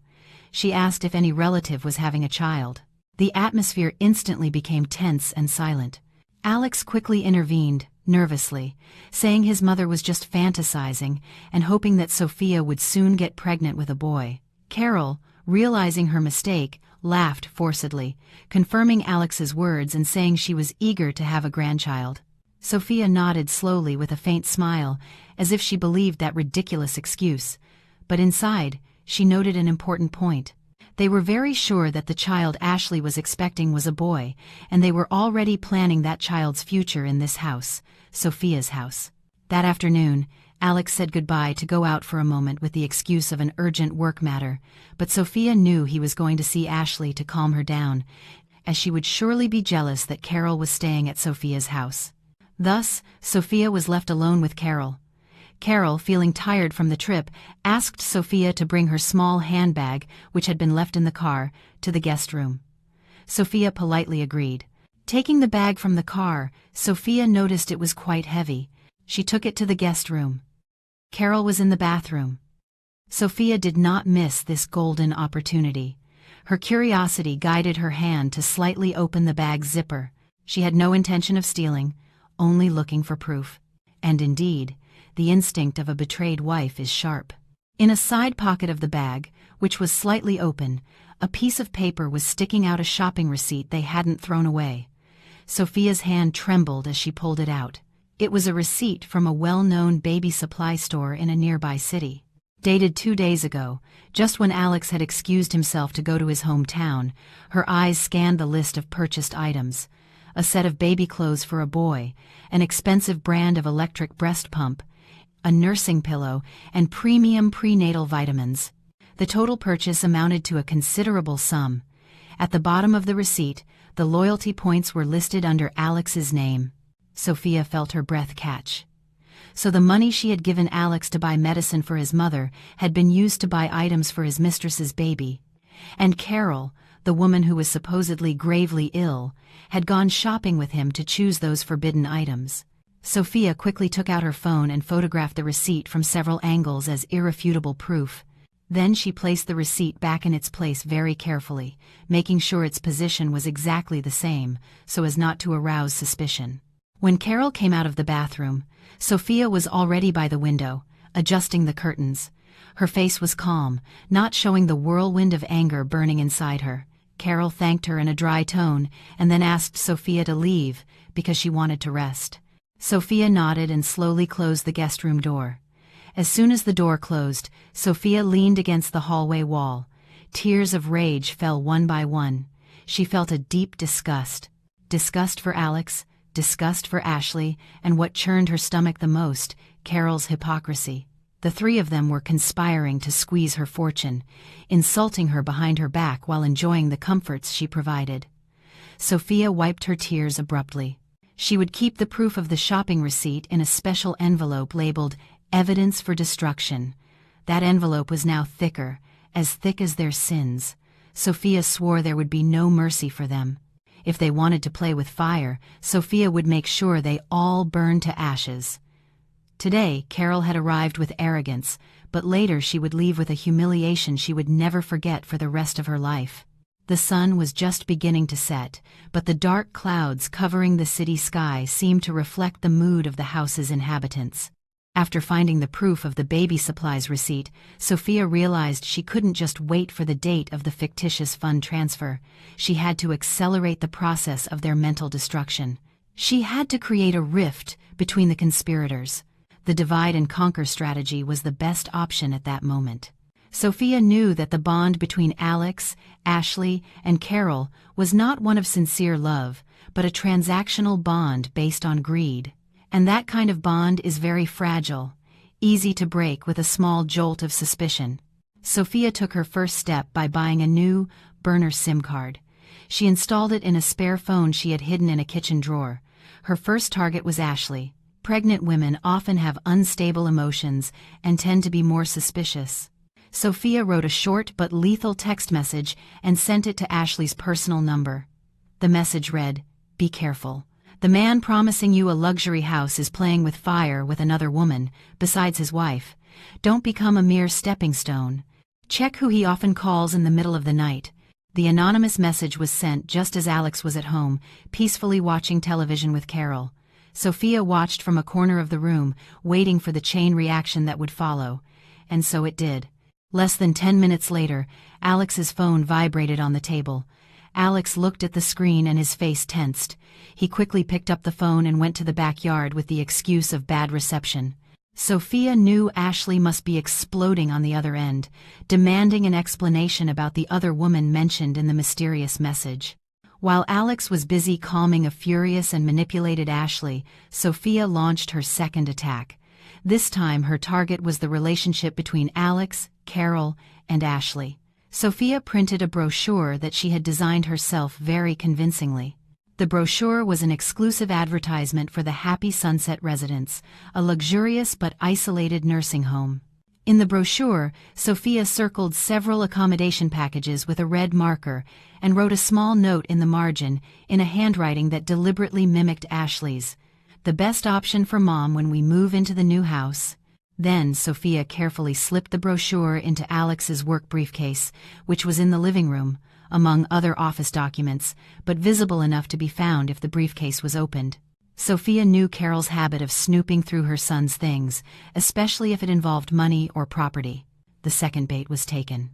She asked if any relative was having a child. The atmosphere instantly became tense and silent. Alex quickly intervened, nervously, saying his mother was just fantasizing and hoping that Sophia would soon get pregnant with a boy. Carol, realizing her mistake, laughed forcedly, confirming Alex's words and saying she was eager to have a grandchild. Sophia nodded slowly with a faint smile, as if she believed that ridiculous excuse, but inside, she noted an important point. They were very sure that the child Ashley was expecting was a boy, and they were already planning that child's future in this house, Sophia's house. That afternoon, Alex said goodbye to go out for a moment with the excuse of an urgent work matter, but Sophia knew he was going to see Ashley to calm her down, as she would surely be jealous that Carol was staying at Sophia's house. Thus, Sophia was left alone with Carol. Carol, feeling tired from the trip, asked Sophia to bring her small handbag, which had been left in the car, to the guest room. Sophia politely agreed. Taking the bag from the car, Sophia noticed it was quite heavy. She took it to the guest room. Carol was in the bathroom. Sophia did not miss this golden opportunity. Her curiosity guided her hand to slightly open the bag's zipper. She had no intention of stealing, only looking for proof. And indeed, the instinct of a betrayed wife is sharp. In a side pocket of the bag, which was slightly open, a piece of paper was sticking out, a shopping receipt they hadn't thrown away. Sophia's hand trembled as she pulled it out. It was a receipt from a well-known baby supply store in a nearby city. Dated 2 days ago, just when Alex had excused himself to go to his hometown, her eyes scanned the list of purchased items. A set of baby clothes for a boy, an expensive brand of electric breast pump, a nursing pillow, and premium prenatal vitamins. The total purchase amounted to a considerable sum. At the bottom of the receipt, the loyalty points were listed under Alex's name. Sophia felt her breath catch. So the money she had given Alex to buy medicine for his mother had been used to buy items for his mistress's baby. And Carol, the woman who was supposedly gravely ill, had gone shopping with him to choose those forbidden items. Sophia quickly took out her phone and photographed the receipt from several angles as irrefutable proof. Then she placed the receipt back in its place very carefully, making sure its position was exactly the same, so as not to arouse suspicion. When Carol came out of the bathroom, Sophia was already by the window, adjusting the curtains. Her face was calm, not showing the whirlwind of anger burning inside her. Carol thanked her in a dry tone, and then asked Sophia to leave, because she wanted to rest. Sophia nodded and slowly closed the guest room door. As soon as the door closed, Sophia leaned against the hallway wall. Tears of rage fell one by one. She felt a deep disgust. Disgust for Alex, disgust for Ashley, and what churned her stomach the most, Carol's hypocrisy. The three of them were conspiring to squeeze her fortune, insulting her behind her back while enjoying the comforts she provided. Sophia wiped her tears abruptly. She would keep the proof of the shopping receipt in a special envelope labeled Evidence for Destruction. That envelope was now thicker, as thick as their sins. Sophia swore there would be no mercy for them. If they wanted to play with fire, Sophia would make sure they all burned to ashes. Today, Carol had arrived with arrogance, but later she would leave with a humiliation she would never forget for the rest of her life. The sun was just beginning to set, but the dark clouds covering the city sky seemed to reflect the mood of the house's inhabitants. After finding the proof of the baby supplies receipt, Sophia realized she couldn't just wait for the date of the fictitious fund transfer. She had to accelerate the process of their mental destruction. She had to create a rift between the conspirators. The divide and conquer strategy was the best option at that moment. Sophia knew that the bond between Alex, Ashley, and Carol was not one of sincere love, but a transactional bond based on greed. And that kind of bond is very fragile, easy to break with a small jolt of suspicion. Sophia took her first step by buying a new, burner SIM card. She installed it in a spare phone she had hidden in a kitchen drawer. Her first target was Ashley. Pregnant women often have unstable emotions and tend to be more suspicious. Sophia wrote a short but lethal text message and sent it to Ashley's personal number. The message read, "Be careful. The man promising you a luxury house is playing with fire with another woman, besides his wife. Don't become a mere stepping stone. Check who he often calls in the middle of the night. The anonymous message was sent just as Alex was at home, peacefully watching television with Carol. Sophia watched from a corner of the room, waiting for the chain reaction that would follow. And so it did. Less than 10 minutes later, Alex's phone vibrated on the table. Alex looked at the screen and his face tensed. He quickly picked up the phone and went to the backyard with the excuse of bad reception. Sophia knew Ashley must be exploding on the other end, demanding an explanation about the other woman mentioned in the mysterious message. While Alex was busy calming a furious and manipulated Ashley, Sophia launched her second attack. This time her target was the relationship between Alex, Carol, and Ashley. Sophia printed a brochure that she had designed herself very convincingly. The brochure was an exclusive advertisement for the Happy Sunset Residence, a luxurious but isolated nursing home. In the brochure, Sophia circled several accommodation packages with a red marker and wrote a small note in the margin in a handwriting that deliberately mimicked Ashley's. "The best option for Mom when we move into the new house." Then Sophia carefully slipped the brochure into Alex's work briefcase, which was in the living room, among other office documents, but visible enough to be found if the briefcase was opened. Sophia knew Carol's habit of snooping through her son's things, especially if it involved money or property. The second bait was taken.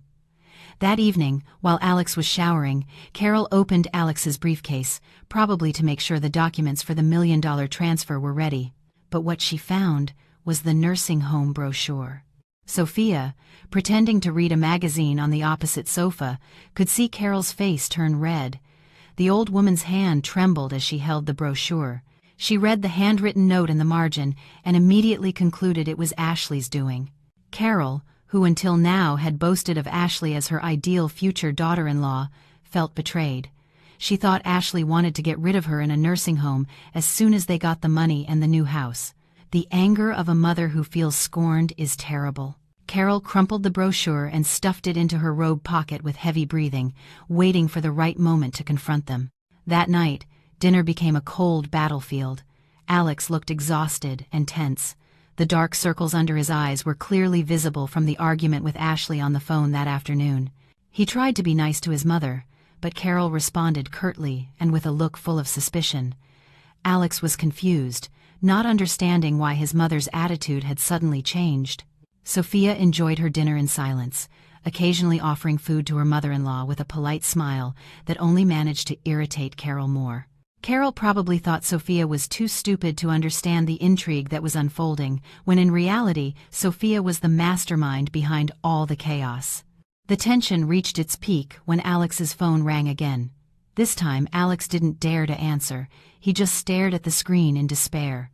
That evening, while Alex was showering, Carol opened Alex's briefcase, probably to make sure the documents for the $1 million transfer were ready. But what she found was the nursing home brochure. Sophia, pretending to read a magazine on the opposite sofa, could see Carol's face turn red. The old woman's hand trembled as she held the brochure. She read the handwritten note in the margin and immediately concluded it was Ashley's doing. Carol, who until now had boasted of Ashley as her ideal future daughter-in-law, felt betrayed. She thought Ashley wanted to get rid of her in a nursing home as soon as they got the money and the new house. The anger of a mother who feels scorned is terrible. Carol crumpled the brochure and stuffed it into her robe pocket with heavy breathing, waiting for the right moment to confront them. That night, dinner became a cold battlefield. Alex looked exhausted and tense. The dark circles under his eyes were clearly visible from the argument with Ashley on the phone that afternoon. He tried to be nice to his mother, but Carol responded curtly and with a look full of suspicion. Alex was confused, not understanding why his mother's attitude had suddenly changed. Sophia enjoyed her dinner in silence, occasionally offering food to her mother-in-law with a polite smile that only managed to irritate Carol more. Carol probably thought Sophia was too stupid to understand the intrigue that was unfolding, when in reality, Sophia was the mastermind behind all the chaos. The tension reached its peak when Alex's phone rang again. This time, Alex didn't dare to answer. He just stared at the screen in despair.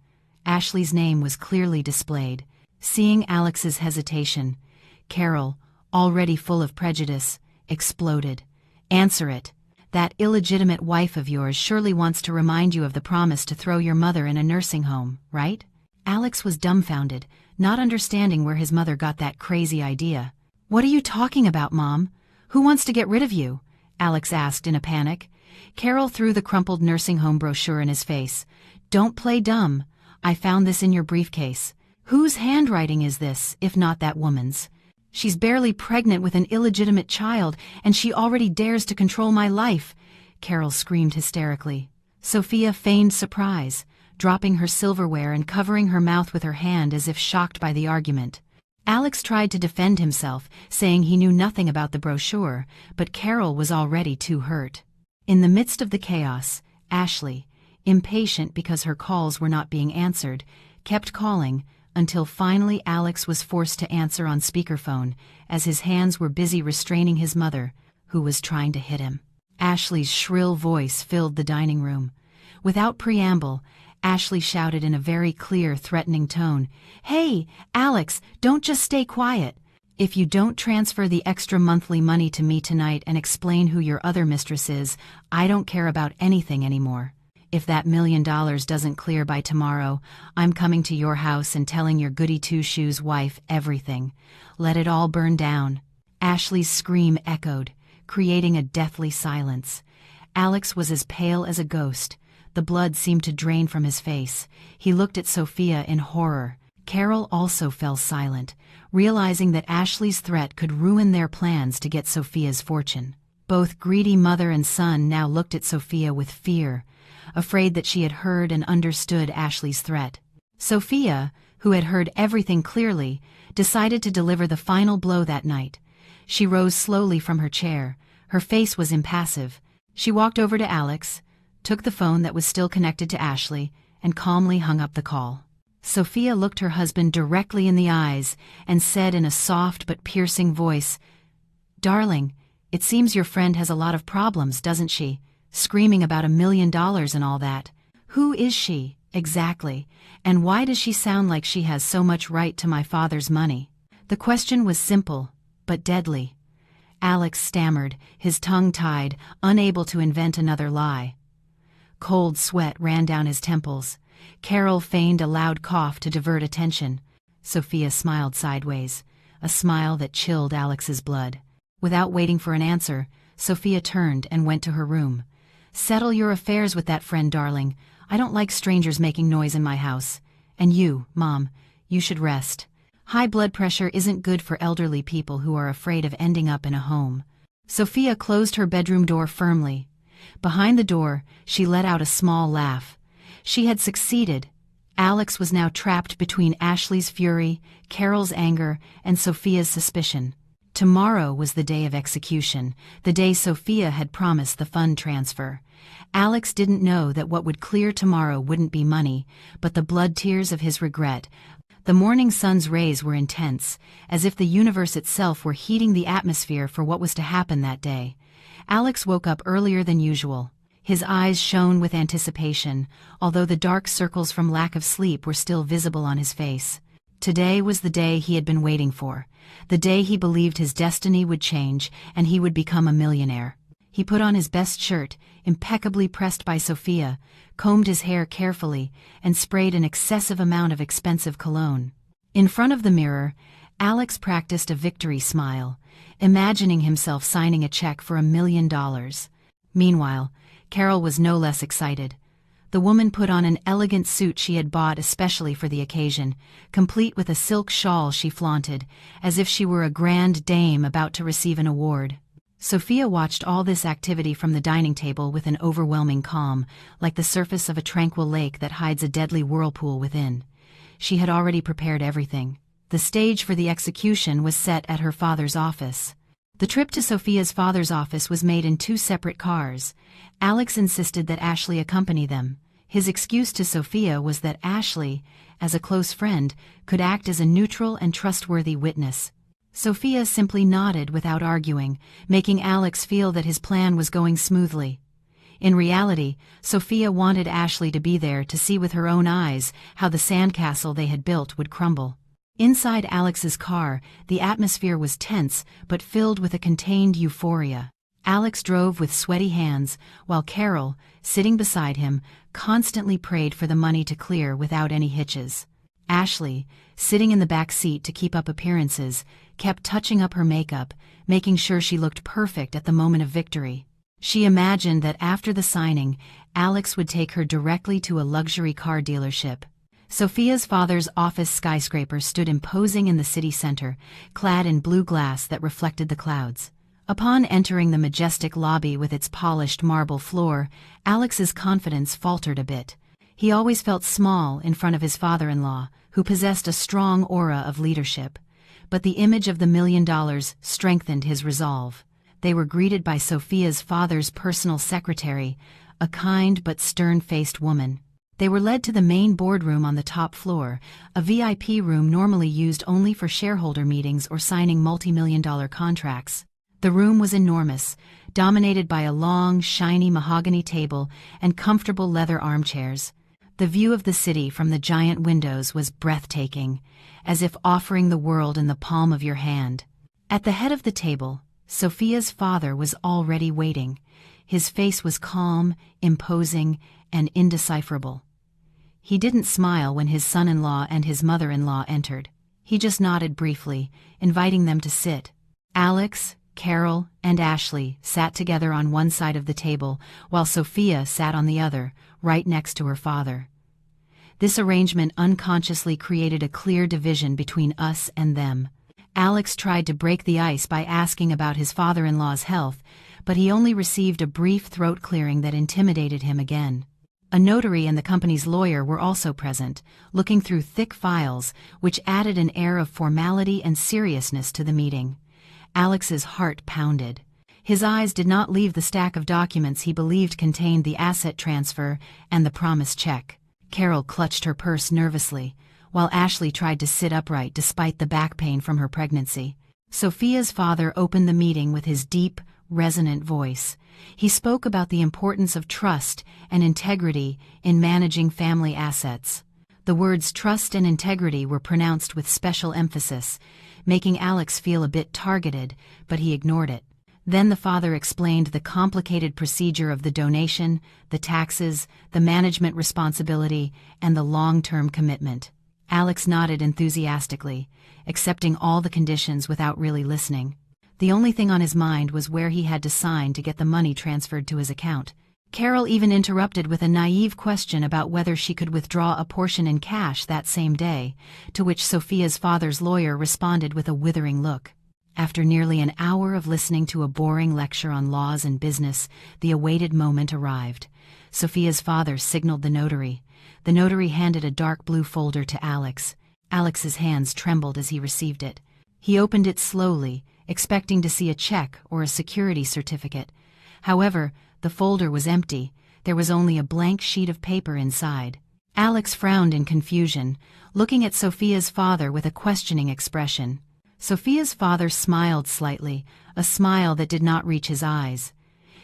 Ashley's name was clearly displayed. Seeing Alex's hesitation, Carol, already full of prejudice, exploded. "Answer it. That illegitimate wife of yours surely wants to remind you of the promise to throw your mother in a nursing home, right?" Alex was dumbfounded, not understanding where his mother got that crazy idea. "What are you talking about, Mom? Who wants to get rid of you?" Alex asked in a panic. Carol threw the crumpled nursing home brochure in his face. "Don't play dumb. I found this in your briefcase. Whose handwriting is this, if not that woman's? She's barely pregnant with an illegitimate child, and she already dares to control my life," Carol screamed hysterically. Sophia feigned surprise, dropping her silverware and covering her mouth with her hand as if shocked by the argument. Alex tried to defend himself, saying he knew nothing about the brochure, but Carol was already too hurt. In the midst of the chaos, Ashley, impatient because her calls were not being answered, kept calling, until finally Alex was forced to answer on speakerphone, as his hands were busy restraining his mother, who was trying to hit him. Ashley's shrill voice filled the dining room. Without preamble, Ashley shouted in a very clear, threatening tone, "Hey, Alex, don't just stay quiet. If you don't transfer the extra monthly money to me tonight and explain who your other mistress is, I don't care about anything anymore. If that $1 million doesn't clear by tomorrow, I'm coming to your house and telling your goody-two-shoes wife everything. Let it all burn down." Ashley's scream echoed, creating a deathly silence. Alex was as pale as a ghost. The blood seemed to drain from his face. He looked at Sophia in horror. Carol also fell silent, realizing that Ashley's threat could ruin their plans to get Sophia's fortune. Both greedy mother and son now looked at Sophia with fear, afraid that she had heard and understood Ashley's threat. Sophia, who had heard everything clearly, decided to deliver the final blow that night. She rose slowly from her chair. Her face was impassive. She walked over to Alex, took the phone that was still connected to Ashley, and calmly hung up the call. Sophia looked her husband directly in the eyes and said in a soft but piercing voice, "Darling, it seems your friend has a lot of problems, doesn't she? Screaming about $1 million and all that. Who is she, exactly, and why does she sound like she has so much right to my father's money?" The question was simple, but deadly. Alex stammered, his tongue tied, unable to invent another lie. Cold sweat ran down his temples. Carol feigned a loud cough to divert attention. Sophia smiled sideways, a smile that chilled Alex's blood. Without waiting for an answer, Sophia turned and went to her room. "Settle your affairs with that friend, darling. I don't like strangers making noise in my house. And you, Mom, you should rest. High blood pressure isn't good for elderly people who are afraid of ending up in a home." Sophia closed her bedroom door firmly. Behind the door, she let out a small laugh. She had succeeded. Alex was now trapped between Ashley's fury, Carol's anger, and Sophia's suspicion. Tomorrow was the day of execution, the day Sophia had promised the fund transfer. Alex didn't know that what would clear tomorrow wouldn't be money, but the blood tears of his regret. The morning sun's rays were intense, as if the universe itself were heating the atmosphere for what was to happen that day. Alex woke up earlier than usual. His eyes shone with anticipation, although the dark circles from lack of sleep were still visible on his face. Today was the day he had been waiting for, the day he believed his destiny would change and he would become a millionaire. He put on his best shirt, impeccably pressed by Sophia, combed his hair carefully, and sprayed an excessive amount of expensive cologne. In front of the mirror, Alex practiced a victory smile, imagining himself signing a check for $1 million. Meanwhile, Carol was no less excited. The woman put on an elegant suit she had bought especially for the occasion, complete with a silk shawl she flaunted, as if she were a grand dame about to receive an award. Sophia watched all this activity from the dining table with an overwhelming calm, like the surface of a tranquil lake that hides a deadly whirlpool within. She had already prepared everything. The stage for the execution was set at her father's office. The trip to Sophia's father's office was made in 2 separate cars. Alex insisted that Ashley accompany them. His excuse to Sophia was that Ashley, as a close friend, could act as a neutral and trustworthy witness. Sophia simply nodded without arguing, making Alex feel that his plan was going smoothly. In reality, Sophia wanted Ashley to be there to see with her own eyes how the sandcastle they had built would crumble. Inside Alex's car, the atmosphere was tense but filled with a contained euphoria. Alex drove with sweaty hands, while Carol, sitting beside him, constantly prayed for the money to clear without any hitches. Ashley, sitting in the back seat to keep up appearances, kept touching up her makeup, making sure she looked perfect at the moment of victory. She imagined that after the signing, Alex would take her directly to a luxury car dealership. Sophia's father's office skyscraper stood imposing in the city center, clad in blue glass that reflected the clouds. Upon entering the majestic lobby with its polished marble floor, Alex's confidence faltered a bit. He always felt small in front of his father-in-law, who possessed a strong aura of leadership. But the image of the $1 million strengthened his resolve. They were greeted by Sophia's father's personal secretary, a kind but stern-faced woman. They were led to the main boardroom on the top floor, a VIP room normally used only for shareholder meetings or signing multi-million-dollar contracts. The room was enormous, dominated by a long, shiny mahogany table and comfortable leather armchairs. The view of the city from the giant windows was breathtaking, as if offering the world in the palm of your hand. At the head of the table, Sophia's father was already waiting. His face was calm, imposing, and indecipherable. He didn't smile when his son-in-law and his mother-in-law entered. He just nodded briefly, inviting them to sit. Alex, Carol, and Ashley sat together on one side of the table, while Sophia sat on the other, right next to her father. This arrangement unconsciously created a clear division between us and them. Alex tried to break the ice by asking about his father-in-law's health, but he only received a brief throat clearing that intimidated him again. A notary and the company's lawyer were also present, looking through thick files, which added an air of formality and seriousness to the meeting. Alex's heart pounded. His eyes did not leave the stack of documents he believed contained the asset transfer and the promised check. Carol clutched her purse nervously, while Ashley tried to sit upright despite the back pain from her pregnancy. Sophia's father opened the meeting with his deep, resonant voice. He spoke about the importance of trust and integrity in managing family assets. The words trust and integrity were pronounced with special emphasis, making Alex feel a bit targeted, but he ignored it. Then the father explained the complicated procedure of the donation, the taxes, the management responsibility, and the long-term commitment. Alex nodded enthusiastically, accepting all the conditions without really listening. The only thing on his mind was where he had to sign to get the money transferred to his account. Carol even interrupted with a naive question about whether she could withdraw a portion in cash that same day, to which Sophia's father's lawyer responded with a withering look. After nearly an hour of listening to a boring lecture on laws and business, the awaited moment arrived. Sophia's father signaled the notary. The notary handed a dark blue folder to Alex. Alex's hands trembled as he received it. He opened it slowly, expecting to see a check or a security certificate. However, the folder was empty. There was only a blank sheet of paper inside. Alex frowned in confusion, looking at Sophia's father with a questioning expression. Sophia's father smiled slightly, a smile that did not reach his eyes.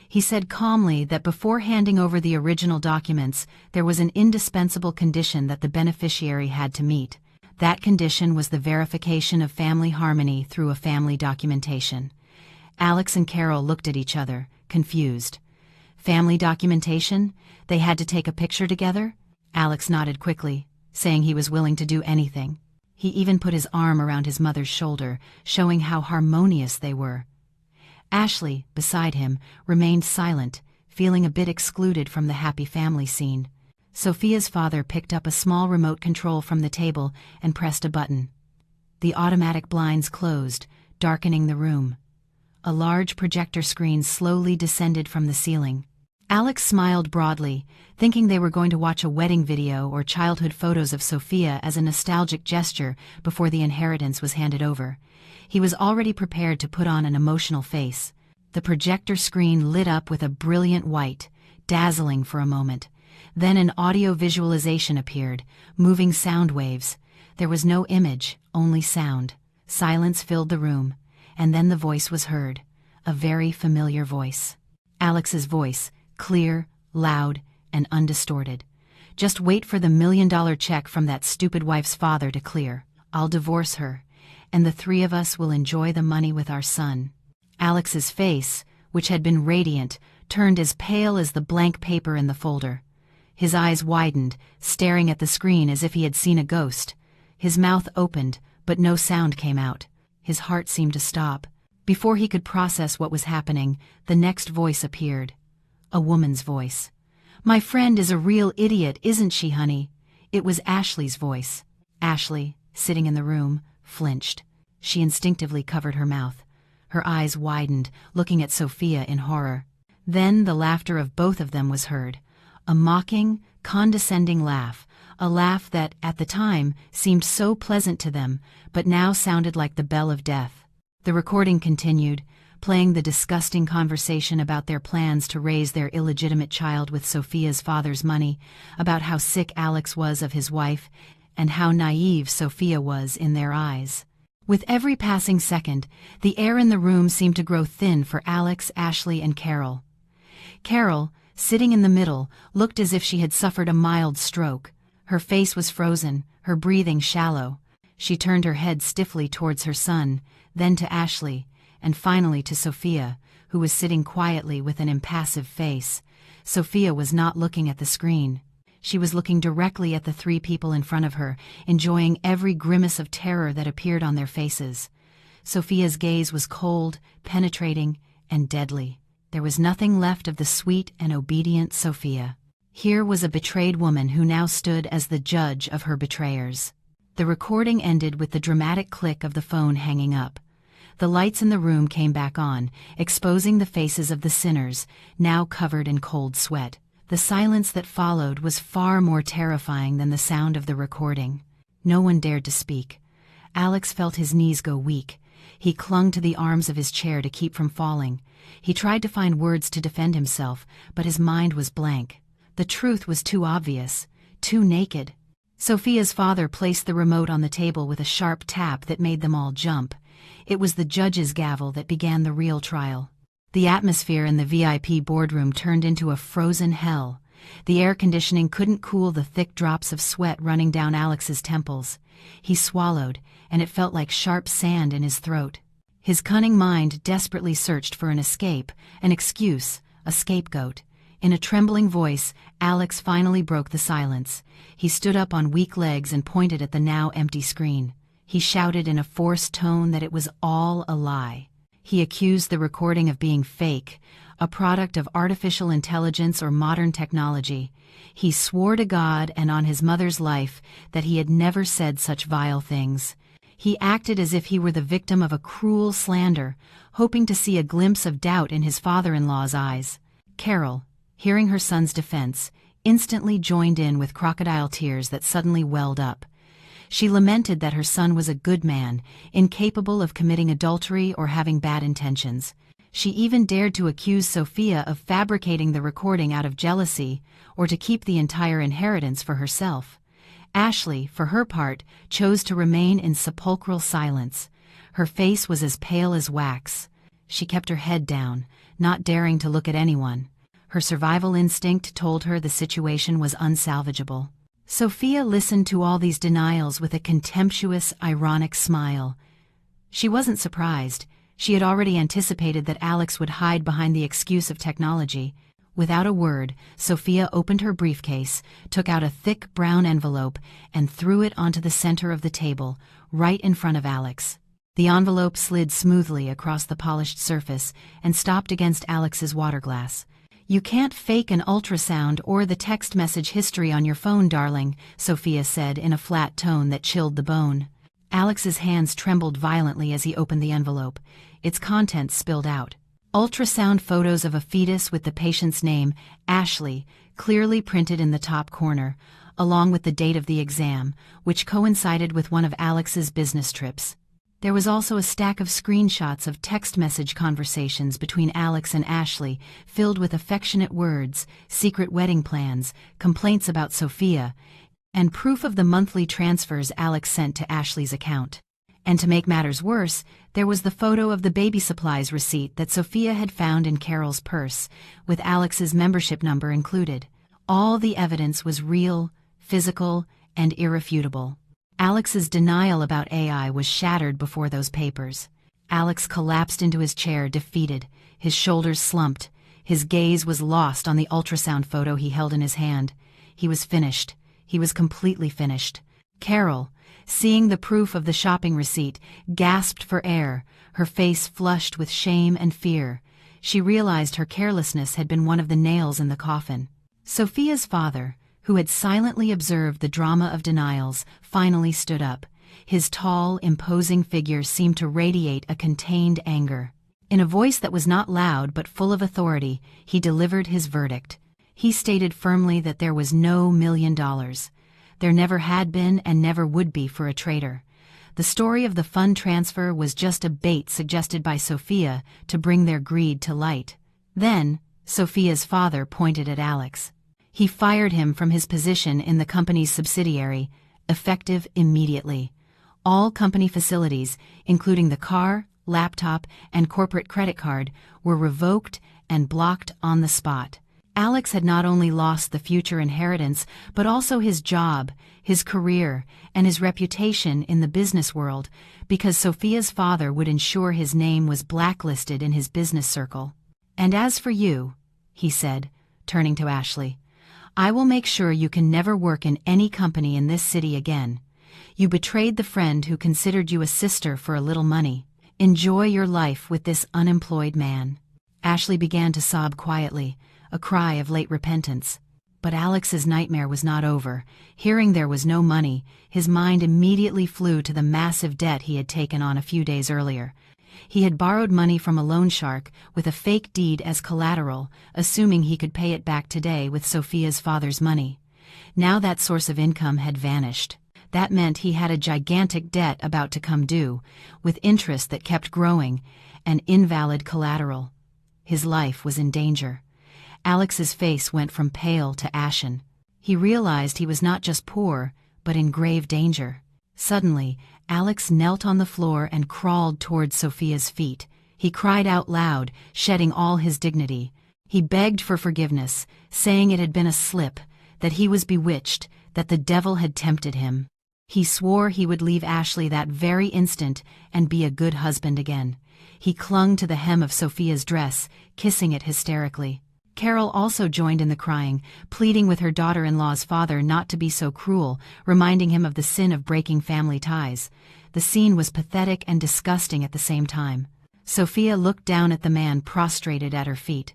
He said calmly that before handing over the original documents, there was an indispensable condition that the beneficiary had to meet. That condition was the verification of family harmony through a family documentation. Alex and Carol looked at each other, confused. Family documentation? They had to take a picture together? Alex nodded quickly, saying he was willing to do anything. He even put his arm around his mother's shoulder, showing how harmonious they were. Ashley, beside him, remained silent, feeling a bit excluded from the happy family scene. Sophia's father picked up a small remote control from the table and pressed a button. The automatic blinds closed, darkening the room. A large projector screen slowly descended from the ceiling. Alex smiled broadly, thinking they were going to watch a wedding video or childhood photos of Sophia as a nostalgic gesture before the inheritance was handed over. He was already prepared to put on an emotional face. The projector screen lit up with a brilliant white, dazzling for a moment. Then an audio visualization appeared, moving sound waves. There was no image, only sound. Silence filled the room, and then the voice was heard, a very familiar voice. Alex's voice, clear, loud, and undistorted. Just wait for the $1 million check from that stupid wife's father to clear. I'll divorce her, and the three of us will enjoy the money with our son. Alex's face, which had been radiant, turned as pale as the blank paper in the folder. His eyes widened, staring at the screen as if he had seen a ghost. His mouth opened, but no sound came out. His heart seemed to stop. Before he could process what was happening, the next voice appeared. A woman's voice. "My friend is a real idiot, isn't she, honey?" It was Ashley's voice. Ashley, sitting in the room, flinched. She instinctively covered her mouth. Her eyes widened, looking at Sophia in horror. Then the laughter of both of them was heard. A mocking, condescending laugh, a laugh that, at the time, seemed so pleasant to them, but now sounded like the bell of death. The recording continued, playing the disgusting conversation about their plans to raise their illegitimate child with Sophia's father's money, about how sick Alex was of his wife, and how naive Sophia was in their eyes. With every passing second, the air in the room seemed to grow thin for Alex, Ashley, and Carol. Carol, sitting in the middle, looked as if she had suffered a mild stroke. Her face was frozen, her breathing shallow. She turned her head stiffly towards her son, then to Ashley, and finally to Sophia, who was sitting quietly with an impassive face. Sophia was not looking at the screen. She was looking directly at the three people in front of her, enjoying every grimace of terror that appeared on their faces. Sophia's gaze was cold, penetrating, and deadly. There was nothing left of the sweet and obedient Sophia. Here was a betrayed woman who now stood as the judge of her betrayers. The recording ended with the dramatic click of the phone hanging up. The lights in the room came back on, exposing the faces of the sinners, now covered in cold sweat. The silence that followed was far more terrifying than the sound of the recording. No one dared to speak. Alex felt his knees go weak. He clung to the arms of his chair to keep from falling. He tried to find words to defend himself, but his mind was blank. The truth was too obvious, too naked. Sophia's father placed the remote on the table with a sharp tap that made them all jump. It was the judge's gavel that began the real trial. The atmosphere in the VIP boardroom turned into a frozen hell. The air conditioning couldn't cool the thick drops of sweat running down Alex's temples. He swallowed, and it felt like sharp sand in his throat. His cunning mind desperately searched for an escape, an excuse, a scapegoat. In a trembling voice, Alex finally broke the silence. He stood up on weak legs and pointed at the now empty screen. He shouted in a forced tone that it was all a lie. He accused the recording of being fake, a product of artificial intelligence or modern technology. He swore to God and on his mother's life that he had never said such vile things. He acted as if he were the victim of a cruel slander, hoping to see a glimpse of doubt in his father-in-law's eyes. Carol, hearing her son's defense, instantly joined in with crocodile tears that suddenly welled up. She lamented that her son was a good man, incapable of committing adultery or having bad intentions. She even dared to accuse Sophia of fabricating the recording out of jealousy or to keep the entire inheritance for herself. Ashley, for her part, chose to remain in sepulchral silence. Her face was as pale as wax. She kept her head down, not daring to look at anyone. Her survival instinct told her the situation was unsalvageable. Sophia listened to all these denials with a contemptuous, ironic smile. She wasn't surprised. She had already anticipated that Alex would hide behind the excuse of technology. Without a word, Sophia opened her briefcase, took out a thick brown envelope, and threw it onto the center of the table, right in front of Alex. The envelope slid smoothly across the polished surface and stopped against Alex's water glass. "You can't fake an ultrasound or the text message history on your phone, darling," Sophia said in a flat tone that chilled the bone. Alex's hands trembled violently as he opened the envelope. Its contents spilled out. Ultrasound photos of a fetus with the patient's name, Ashley, clearly printed in the top corner, along with the date of the exam, which coincided with one of Alex's business trips. There was also a stack of screenshots of text message conversations between Alex and Ashley, filled with affectionate words, secret wedding plans, complaints about Sophia, and proof of the monthly transfers Alex sent to Ashley's account. And to make matters worse, there was the photo of the baby supplies receipt that Sophia had found in Carol's purse, with Alex's membership number included. All the evidence was real, physical, and irrefutable. Alex's denial about AI was shattered before those papers. Alex collapsed into his chair, defeated. His shoulders slumped. His gaze was lost on the ultrasound photo he held in his hand. He was finished. He was completely finished. Carol, seeing the proof of the shopping receipt, gasped for air, her face flushed with shame and fear. She realized her carelessness had been one of the nails in the coffin. Sophia's father, who had silently observed the drama of denials, finally stood up. His tall, imposing figure seemed to radiate a contained anger. In a voice that was not loud but full of authority, he delivered his verdict. He stated firmly that there was no $1 million. There never had been and never would be for a traitor. The story of the fund transfer was just a bait suggested by Sophia to bring their greed to light. Then, Sophia's father pointed at Alex. He fired him from his position in the company's subsidiary, effective immediately. All company facilities, including the car, laptop, and corporate credit card, were revoked and blocked on the spot. Alex had not only lost the future inheritance, but also his job, his career, and his reputation in the business world, because Sophia's father would ensure his name was blacklisted in his business circle. "And as for you," he said, turning to Ashley, "I will make sure you can never work in any company in this city again. You betrayed the friend who considered you a sister for a little money. Enjoy your life with this unemployed man." Ashley began to sob quietly, a cry of late repentance. But Alex's nightmare was not over. Hearing there was no money, his mind immediately flew to the massive debt he had taken on a few days earlier. He had borrowed money from a loan shark with a fake deed as collateral, assuming he could pay it back today with Sophia's father's money. Now that source of income had vanished. That meant he had a gigantic debt about to come due, with interest that kept growing, and invalid collateral. His life was in danger. Alex's face went from pale to ashen. He realized he was not just poor, but in grave danger. Suddenly, Alex knelt on the floor and crawled toward Sophia's feet. He cried out loud, shedding all his dignity. He begged for forgiveness, saying it had been a slip, that he was bewitched, that the devil had tempted him. He swore he would leave Ashley that very instant and be a good husband again. He clung to the hem of Sophia's dress, kissing it hysterically. Carol also joined in the crying, pleading with her daughter-in-law's father not to be so cruel, reminding him of the sin of breaking family ties. The scene was pathetic and disgusting at the same time. Sophia looked down at the man prostrated at her feet.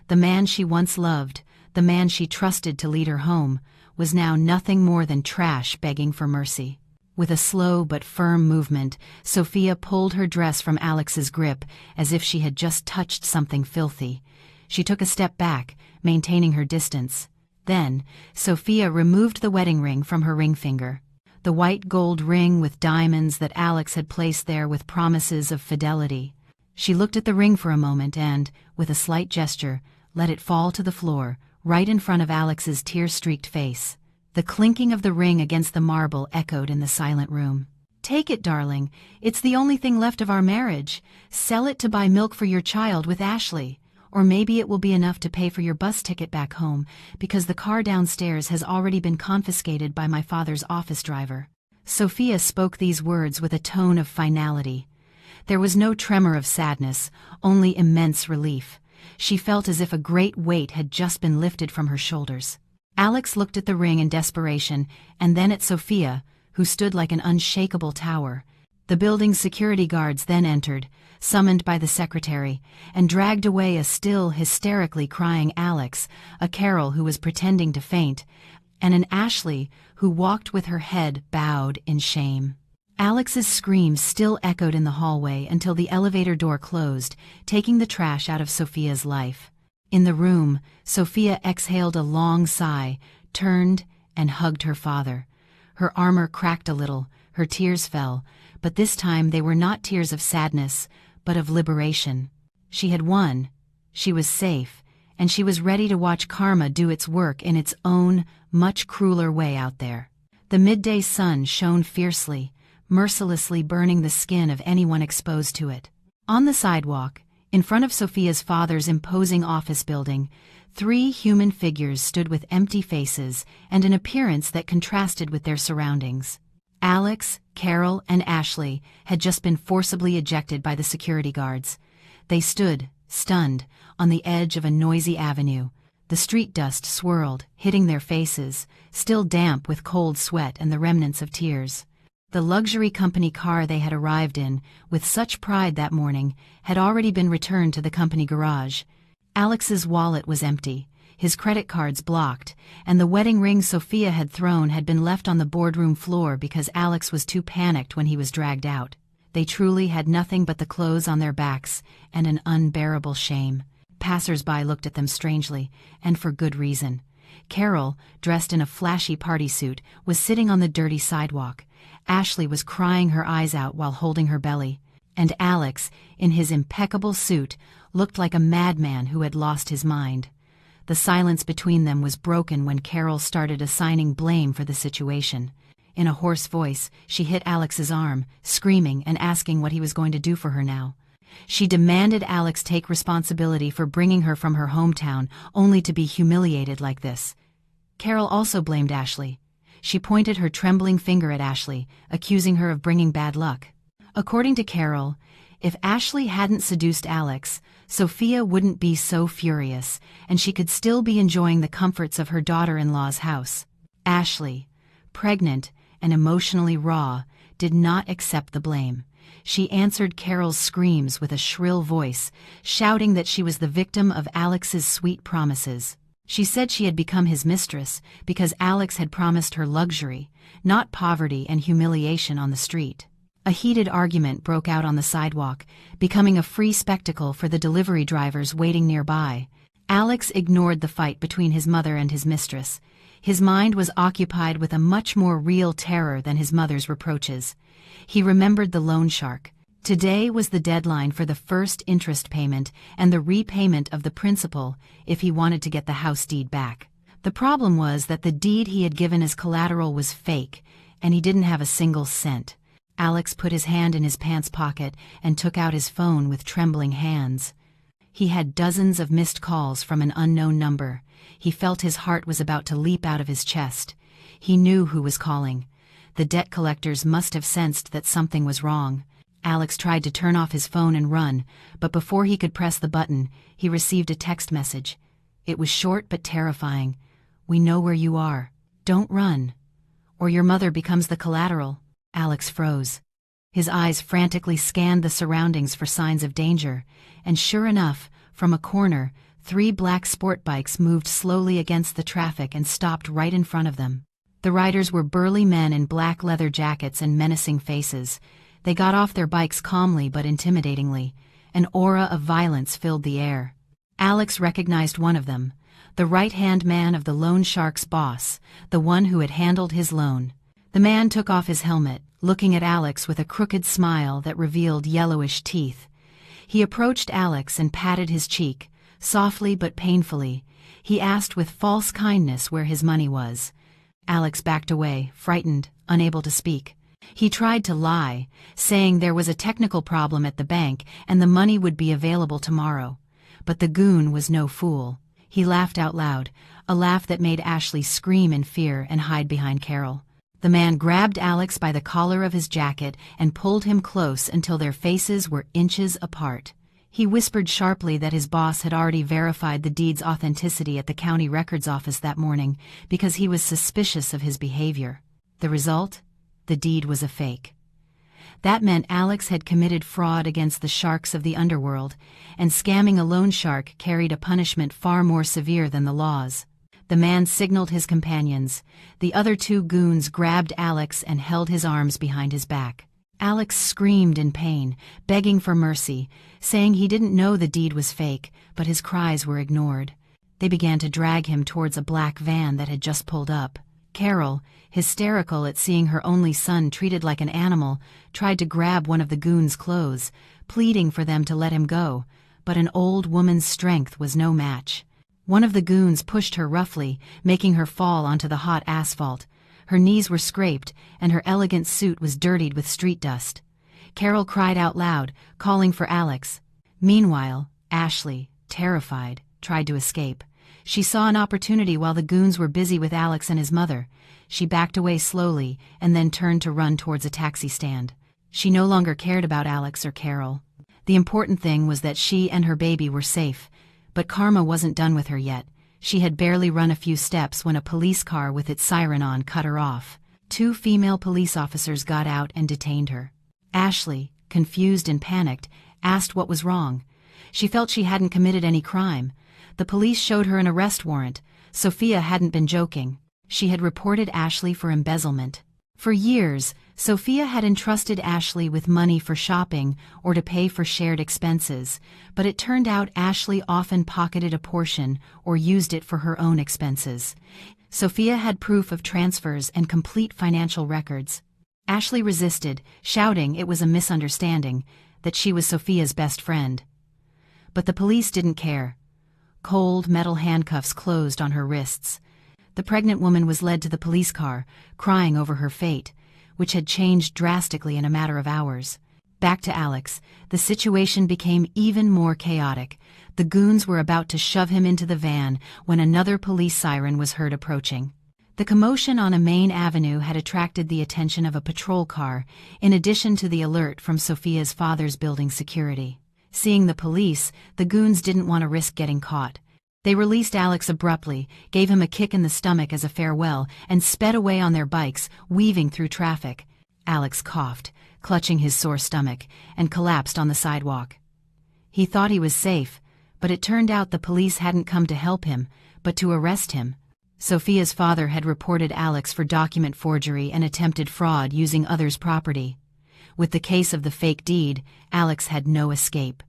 The man she once loved, the man she trusted to lead her home, was now nothing more than trash begging for mercy. With a slow but firm movement, Sophia pulled her dress from Alex's grip as if she had just touched something filthy. She took a step back, maintaining her distance. Then, Sophia removed the wedding ring from her ring finger. The white gold ring with diamonds that Alex had placed there with promises of fidelity. She looked at the ring for a moment and, with a slight gesture, let it fall to the floor, right in front of Alex's tear-streaked face. The clinking of the ring against the marble echoed in the silent room. "Take it, darling. It's the only thing left of our marriage. Sell it to buy milk for your child with Ashley. Or maybe it will be enough to pay for your bus ticket back home, because the car downstairs has already been confiscated by my father's office driver." Sophia spoke these words with a tone of finality. There was no tremor of sadness, only immense relief. She felt as if a great weight had just been lifted from her shoulders. Alex looked at the ring in desperation, and then at Sophia, who stood like an unshakable tower. The building's security guards then entered, summoned by the secretary, and dragged away a still hysterically crying Alex, a Carol who was pretending to faint, and an Ashley who walked with her head bowed in shame. Alex's screams still echoed in the hallway until the elevator door closed, taking the trash out of Sophia's life. In the room, Sophia exhaled a long sigh, turned, and hugged her father. Her armor cracked a little, her tears fell, but this time they were not tears of sadness, but of liberation. She had won, she was safe, and she was ready to watch karma do its work in its own, much crueler way out there. The midday sun shone fiercely, mercilessly burning the skin of anyone exposed to it. On the sidewalk, in front of Sophia's father's imposing office building, 3 human figures stood with empty faces and an appearance that contrasted with their surroundings. Alex, Carol, and Ashley had just been forcibly ejected by the security guards. They stood, stunned, on the edge of a noisy avenue. The street dust swirled, hitting their faces, still damp with cold sweat and the remnants of tears. The luxury company car they had arrived in, with such pride that morning, had already been returned to the company garage. Alex's wallet was empty, his credit cards blocked, and the wedding ring Sophia had thrown had been left on the boardroom floor because Alex was too panicked when he was dragged out. They truly had nothing but the clothes on their backs and an unbearable shame. Passers-by looked at them strangely, and for good reason. Carol, dressed in a flashy party suit, was sitting on the dirty sidewalk. Ashley was crying her eyes out while holding her belly, and Alex, in his impeccable suit, looked like a madman who had lost his mind. The silence between them was broken when Carol started assigning blame for the situation. In a hoarse voice, she hit Alex's arm, screaming and asking what he was going to do for her now. She demanded Alex take responsibility for bringing her from her hometown, only to be humiliated like this. Carol also blamed Ashley. She pointed her trembling finger at Ashley, accusing her of bringing bad luck. According to Carol, if Ashley hadn't seduced Alex, Sophia wouldn't be so furious, and she could still be enjoying the comforts of her daughter-in-law's house. Ashley, pregnant and emotionally raw, did not accept the blame. She answered Carol's screams with a shrill voice, shouting that she was the victim of Alex's sweet promises. She said she had become his mistress because Alex had promised her luxury, not poverty and humiliation on the street. A heated argument broke out on the sidewalk, becoming a free spectacle for the delivery drivers waiting nearby. Alex ignored the fight between his mother and his mistress. His mind was occupied with a much more real terror than his mother's reproaches. He remembered the loan shark. Today was the deadline for the first interest payment and the repayment of the principal if he wanted to get the house deed back. The problem was that the deed he had given as collateral was fake, and he didn't have a single cent. Alex put his hand in his pants pocket and took out his phone with trembling hands. He had dozens of missed calls from an unknown number. He felt his heart was about to leap out of his chest. He knew who was calling. The debt collectors must have sensed that something was wrong. Alex tried to turn off his phone and run, but before he could press the button, he received a text message. It was short but terrifying. "We know where you are. Don't run, or your mother becomes the collateral." Alex froze. His eyes frantically scanned the surroundings for signs of danger, and sure enough, from a corner, 3 black sport bikes moved slowly against the traffic and stopped right in front of them. The riders were burly men in black leather jackets and menacing faces. They got off their bikes calmly but intimidatingly. An aura of violence filled the air. Alex recognized one of them, the right-hand man of the loan shark's boss, the one who had handled his loan. The man took off his helmet, looking at Alex with a crooked smile that revealed yellowish teeth. He approached Alex and patted his cheek, softly but painfully. He asked with false kindness where his money was. Alex backed away, frightened, unable to speak. He tried to lie, saying there was a technical problem at the bank and the money would be available tomorrow. But the goon was no fool. He laughed out loud, a laugh that made Ashley scream in fear and hide behind Carol. The man grabbed Alex by the collar of his jacket and pulled him close until their faces were inches apart. He whispered sharply that his boss had already verified the deed's authenticity at the county records office that morning because he was suspicious of his behavior. The result? The deed was a fake. That meant Alex had committed fraud against the sharks of the underworld, and scamming a loan shark carried a punishment far more severe than the laws. The man signaled his companions. The other 2 goons grabbed Alex and held his arms behind his back. Alex screamed in pain, begging for mercy, saying he didn't know the deed was fake, but his cries were ignored. They began to drag him towards a black van that had just pulled up. Carol, hysterical at seeing her only son treated like an animal, tried to grab one of the goons' clothes, pleading for them to let him go, but an old woman's strength was no match. One of the goons pushed her roughly, making her fall onto the hot asphalt. Her knees were scraped, and her elegant suit was dirtied with street dust. Carol cried out loud, calling for Alex. Meanwhile, Ashley, terrified, tried to escape. She saw an opportunity while the goons were busy with Alex and his mother. She backed away slowly and then turned to run towards a taxi stand. She no longer cared about Alex or Carol. The important thing was that she and her baby were safe. But karma wasn't done with her yet. She had barely run a few steps when a police car with its siren on cut her off. 2 female police officers got out and detained her. Ashley, confused and panicked, asked what was wrong. She felt she hadn't committed any crime. The police showed her an arrest warrant. Sophia hadn't been joking. She had reported Ashley for embezzlement. For years, Sophia had entrusted Ashley with money for shopping or to pay for shared expenses, but it turned out Ashley often pocketed a portion or used it for her own expenses. Sophia had proof of transfers and complete financial records. Ashley resisted, shouting it was a misunderstanding, that she was Sophia's best friend. But the police didn't care. Cold metal handcuffs closed on her wrists. The pregnant woman was led to the police car, crying over her fate, which had changed drastically in a matter of hours. Back to Alex, the situation became even more chaotic. The goons were about to shove him into the van when another police siren was heard approaching. The commotion on a main avenue had attracted the attention of a patrol car, in addition to the alert from Sophia's father's building security. Seeing the police, the goons didn't want to risk getting caught. They released Alex abruptly, gave him a kick in the stomach as a farewell, and sped away on their bikes, weaving through traffic. Alex coughed, clutching his sore stomach, and collapsed on the sidewalk. He thought he was safe, but it turned out the police hadn't come to help him, but to arrest him. Sophia's father had reported Alex for document forgery and attempted fraud using others' property. With the case of the fake deed, Alex had no escape.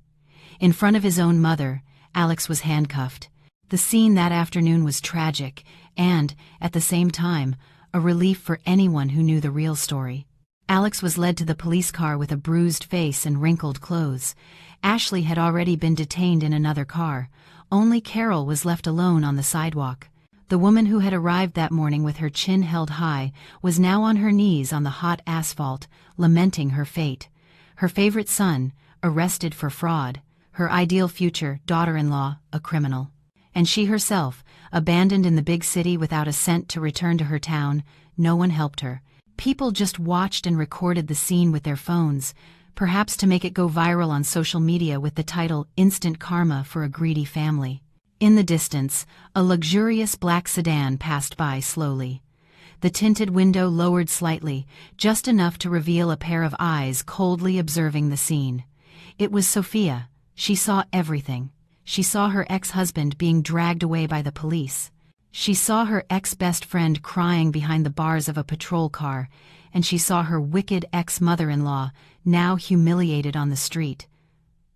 In front of his own mother, Alex was handcuffed. The scene that afternoon was tragic and, at the same time, a relief for anyone who knew the real story. Alex was led to the police car with a bruised face and wrinkled clothes. Ashley had already been detained in another car. Only Carol was left alone on the sidewalk. The woman who had arrived that morning with her chin held high was now on her knees on the hot asphalt, lamenting her fate. Her favorite son, arrested for fraud. Her ideal future daughter-in-law, a criminal. And she herself, abandoned in the big city without a cent to return to her town. No one helped her. People just watched and recorded the scene with their phones, perhaps to make it go viral on social media with the title "Instant Karma for a Greedy Family." In the distance, a luxurious black sedan passed by slowly. The tinted window lowered slightly, just enough to reveal a pair of eyes coldly observing the scene. It was Sophia. She saw everything. She saw her ex-husband being dragged away by the police. She saw her ex-best friend crying behind the bars of a patrol car, and she saw her wicked ex-mother-in-law now humiliated on the street.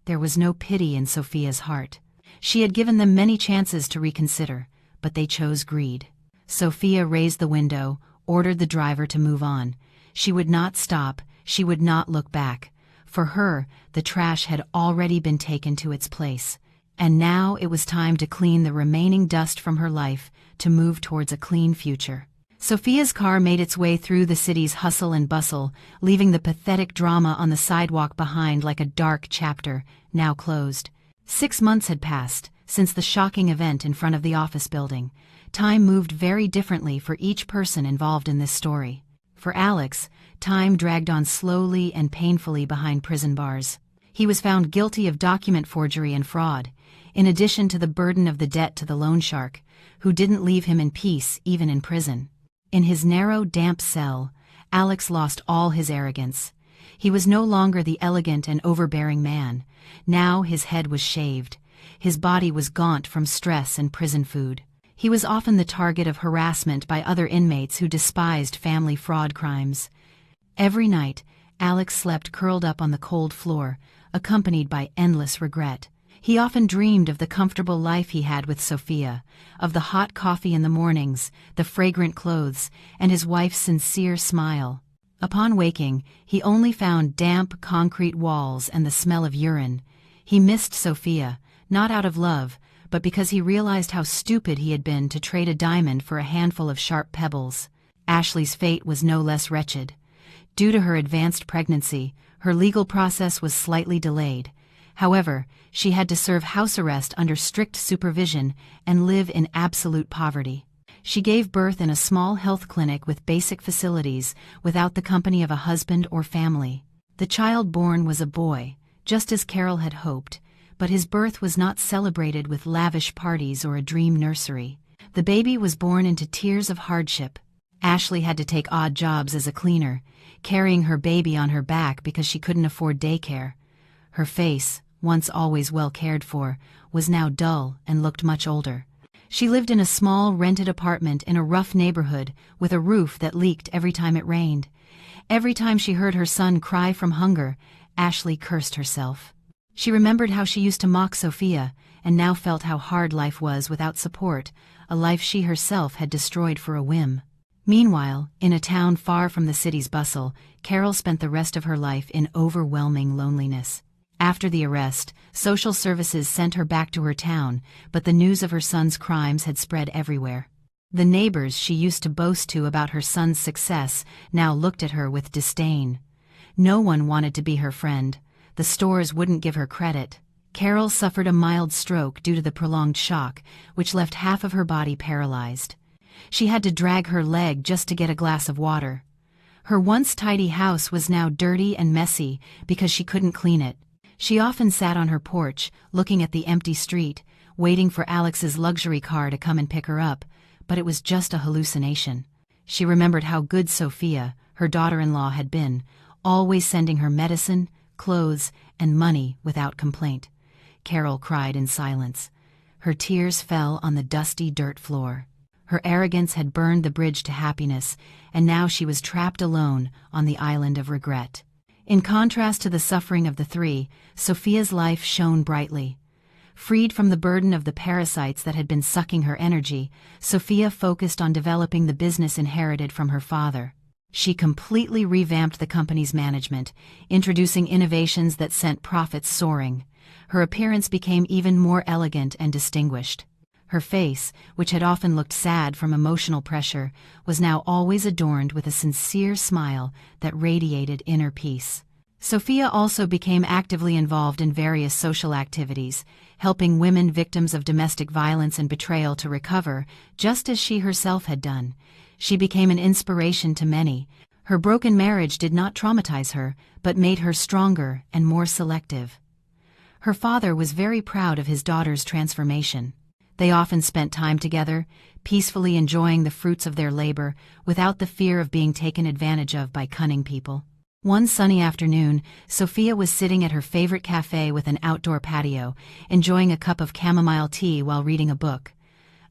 There was no pity in Sophia's heart. She had given them many chances to reconsider, but they chose greed. Sophia raised the window, ordered the driver to move on. She would not stop, she would not look back. For her, the trash had already been taken to its place. And now it was time to clean the remaining dust from her life, to move towards a clean future. Sophia's car made its way through the city's hustle and bustle, leaving the pathetic drama on the sidewalk behind like a dark chapter, now closed. 6 months had passed since the shocking event in front of the office building. Time moved very differently for each person involved in this story. For Alex, time dragged on slowly and painfully behind prison bars. He was found guilty of document forgery and fraud, in addition to the burden of the debt to the loan shark, who didn't leave him in peace even in prison. In his narrow, damp cell, Alex lost all his arrogance. He was no longer the elegant and overbearing man. Now his head was shaved. His body was gaunt from stress and prison food. He was often the target of harassment by other inmates who despised family fraud crimes. Every night, Alex slept curled up on the cold floor, accompanied by endless regret. He often dreamed of the comfortable life he had with Sophia, of the hot coffee in the mornings, the fragrant clothes, and his wife's sincere smile. Upon waking, he only found damp concrete walls and the smell of urine. He missed Sophia, not out of love, but because he realized how stupid he had been to trade a diamond for a handful of sharp pebbles. Ashley's fate was no less wretched. Due to her advanced pregnancy, her legal process was slightly delayed. However, she had to serve house arrest under strict supervision and live in absolute poverty. She gave birth in a small health clinic with basic facilities, without the company of a husband or family. The child born was a boy, just as Carol had hoped, but his birth was not celebrated with lavish parties or a dream nursery. The baby was born into tears of hardship. Ashley had to take odd jobs as a cleaner, carrying her baby on her back because she couldn't afford daycare. Her face, once always well cared for, was now dull and looked much older. She lived in a small rented apartment in a rough neighborhood with a roof that leaked every time it rained. Every time she heard her son cry from hunger, Ashley cursed herself. She remembered how she used to mock Sophia, and now felt how hard life was without support, a life she herself had destroyed for a whim. Meanwhile, in a town far from the city's bustle, Carol spent the rest of her life in overwhelming loneliness. After the arrest, social services sent her back to her town, but the news of her son's crimes had spread everywhere. The neighbors she used to boast to about her son's success now looked at her with disdain. No one wanted to be her friend. The stores wouldn't give her credit. Carol suffered a mild stroke due to the prolonged shock, which left half of her body paralyzed. She had to drag her leg just to get a glass of water. Her once tidy house was now dirty and messy because she couldn't clean it. She often sat on her porch, looking at the empty street, waiting for Alex's luxury car to come and pick her up, but it was just a hallucination. She remembered how good Sophia, her daughter-in-law, had been, always sending her medicine, clothes, and money without complaint. Carol cried in silence. Her tears fell on the dusty dirt floor. Her arrogance had burned the bridge to happiness, and now she was trapped alone on the island of regret. In contrast to the suffering of the three, Sophia's life shone brightly. Freed from the burden of the parasites that had been sucking her energy, Sophia focused on developing the business inherited from her father. She completely revamped the company's management, introducing innovations that sent profits soaring. Her appearance became even more elegant and distinguished. Her face, which had often looked sad from emotional pressure, was now always adorned with a sincere smile that radiated inner peace. Sophia also became actively involved in various social activities, helping women victims of domestic violence and betrayal to recover, just as she herself had done. She became an inspiration to many. Her broken marriage did not traumatize her, but made her stronger and more selective. Her father was very proud of his daughter's transformation. They often spent time together, peacefully enjoying the fruits of their labor, without the fear of being taken advantage of by cunning people. One sunny afternoon, Sophia was sitting at her favorite cafe with an outdoor patio, enjoying a cup of chamomile tea while reading a book.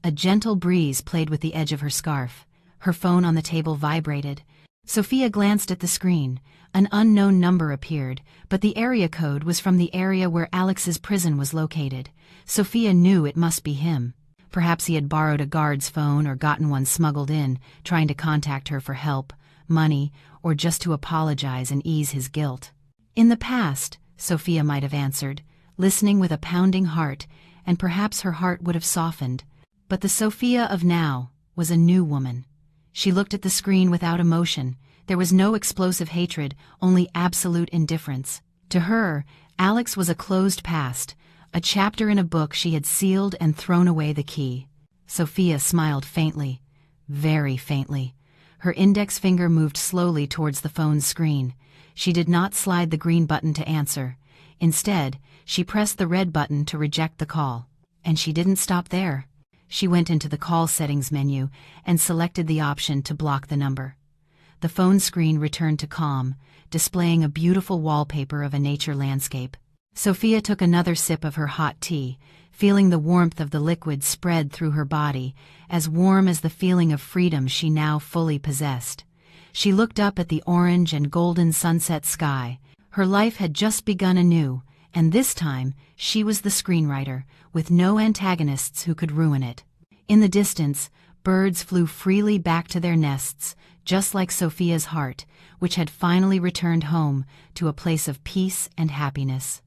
A gentle breeze played with the edge of her scarf. Her phone on the table vibrated. Sophia glanced at the screen. An unknown number appeared, but the area code was from the area where Alex's prison was located. Sophia knew it must be him. Perhaps he had borrowed a guard's phone or gotten one smuggled in, trying to contact her for help, money, or just to apologize and ease his guilt. In the past, Sophia might have answered, listening with a pounding heart, and perhaps her heart would have softened. But the Sophia of now was a new woman. She looked at the screen without emotion. There was no explosive hatred, only absolute indifference. To her, Alex was a closed past, a chapter in a book she had sealed and thrown away the key. Sophia smiled faintly, very faintly. Her index finger moved slowly towards the phone's screen. She did not slide the green button to answer. Instead, she pressed the red button to reject the call. And she didn't stop there. She went into the call settings menu and selected the option to block the number. The phone screen returned to calm, displaying a beautiful wallpaper of a nature landscape. Sophia took another sip of her hot tea, feeling the warmth of the liquid spread through her body, as warm as the feeling of freedom she now fully possessed. She looked up at the orange and golden sunset sky. Her life had just begun anew, and this time she was the screenwriter, with no antagonists who could ruin it. In the distance, birds flew freely back to their nests, just like Sophia's heart, which had finally returned home to a place of peace and happiness.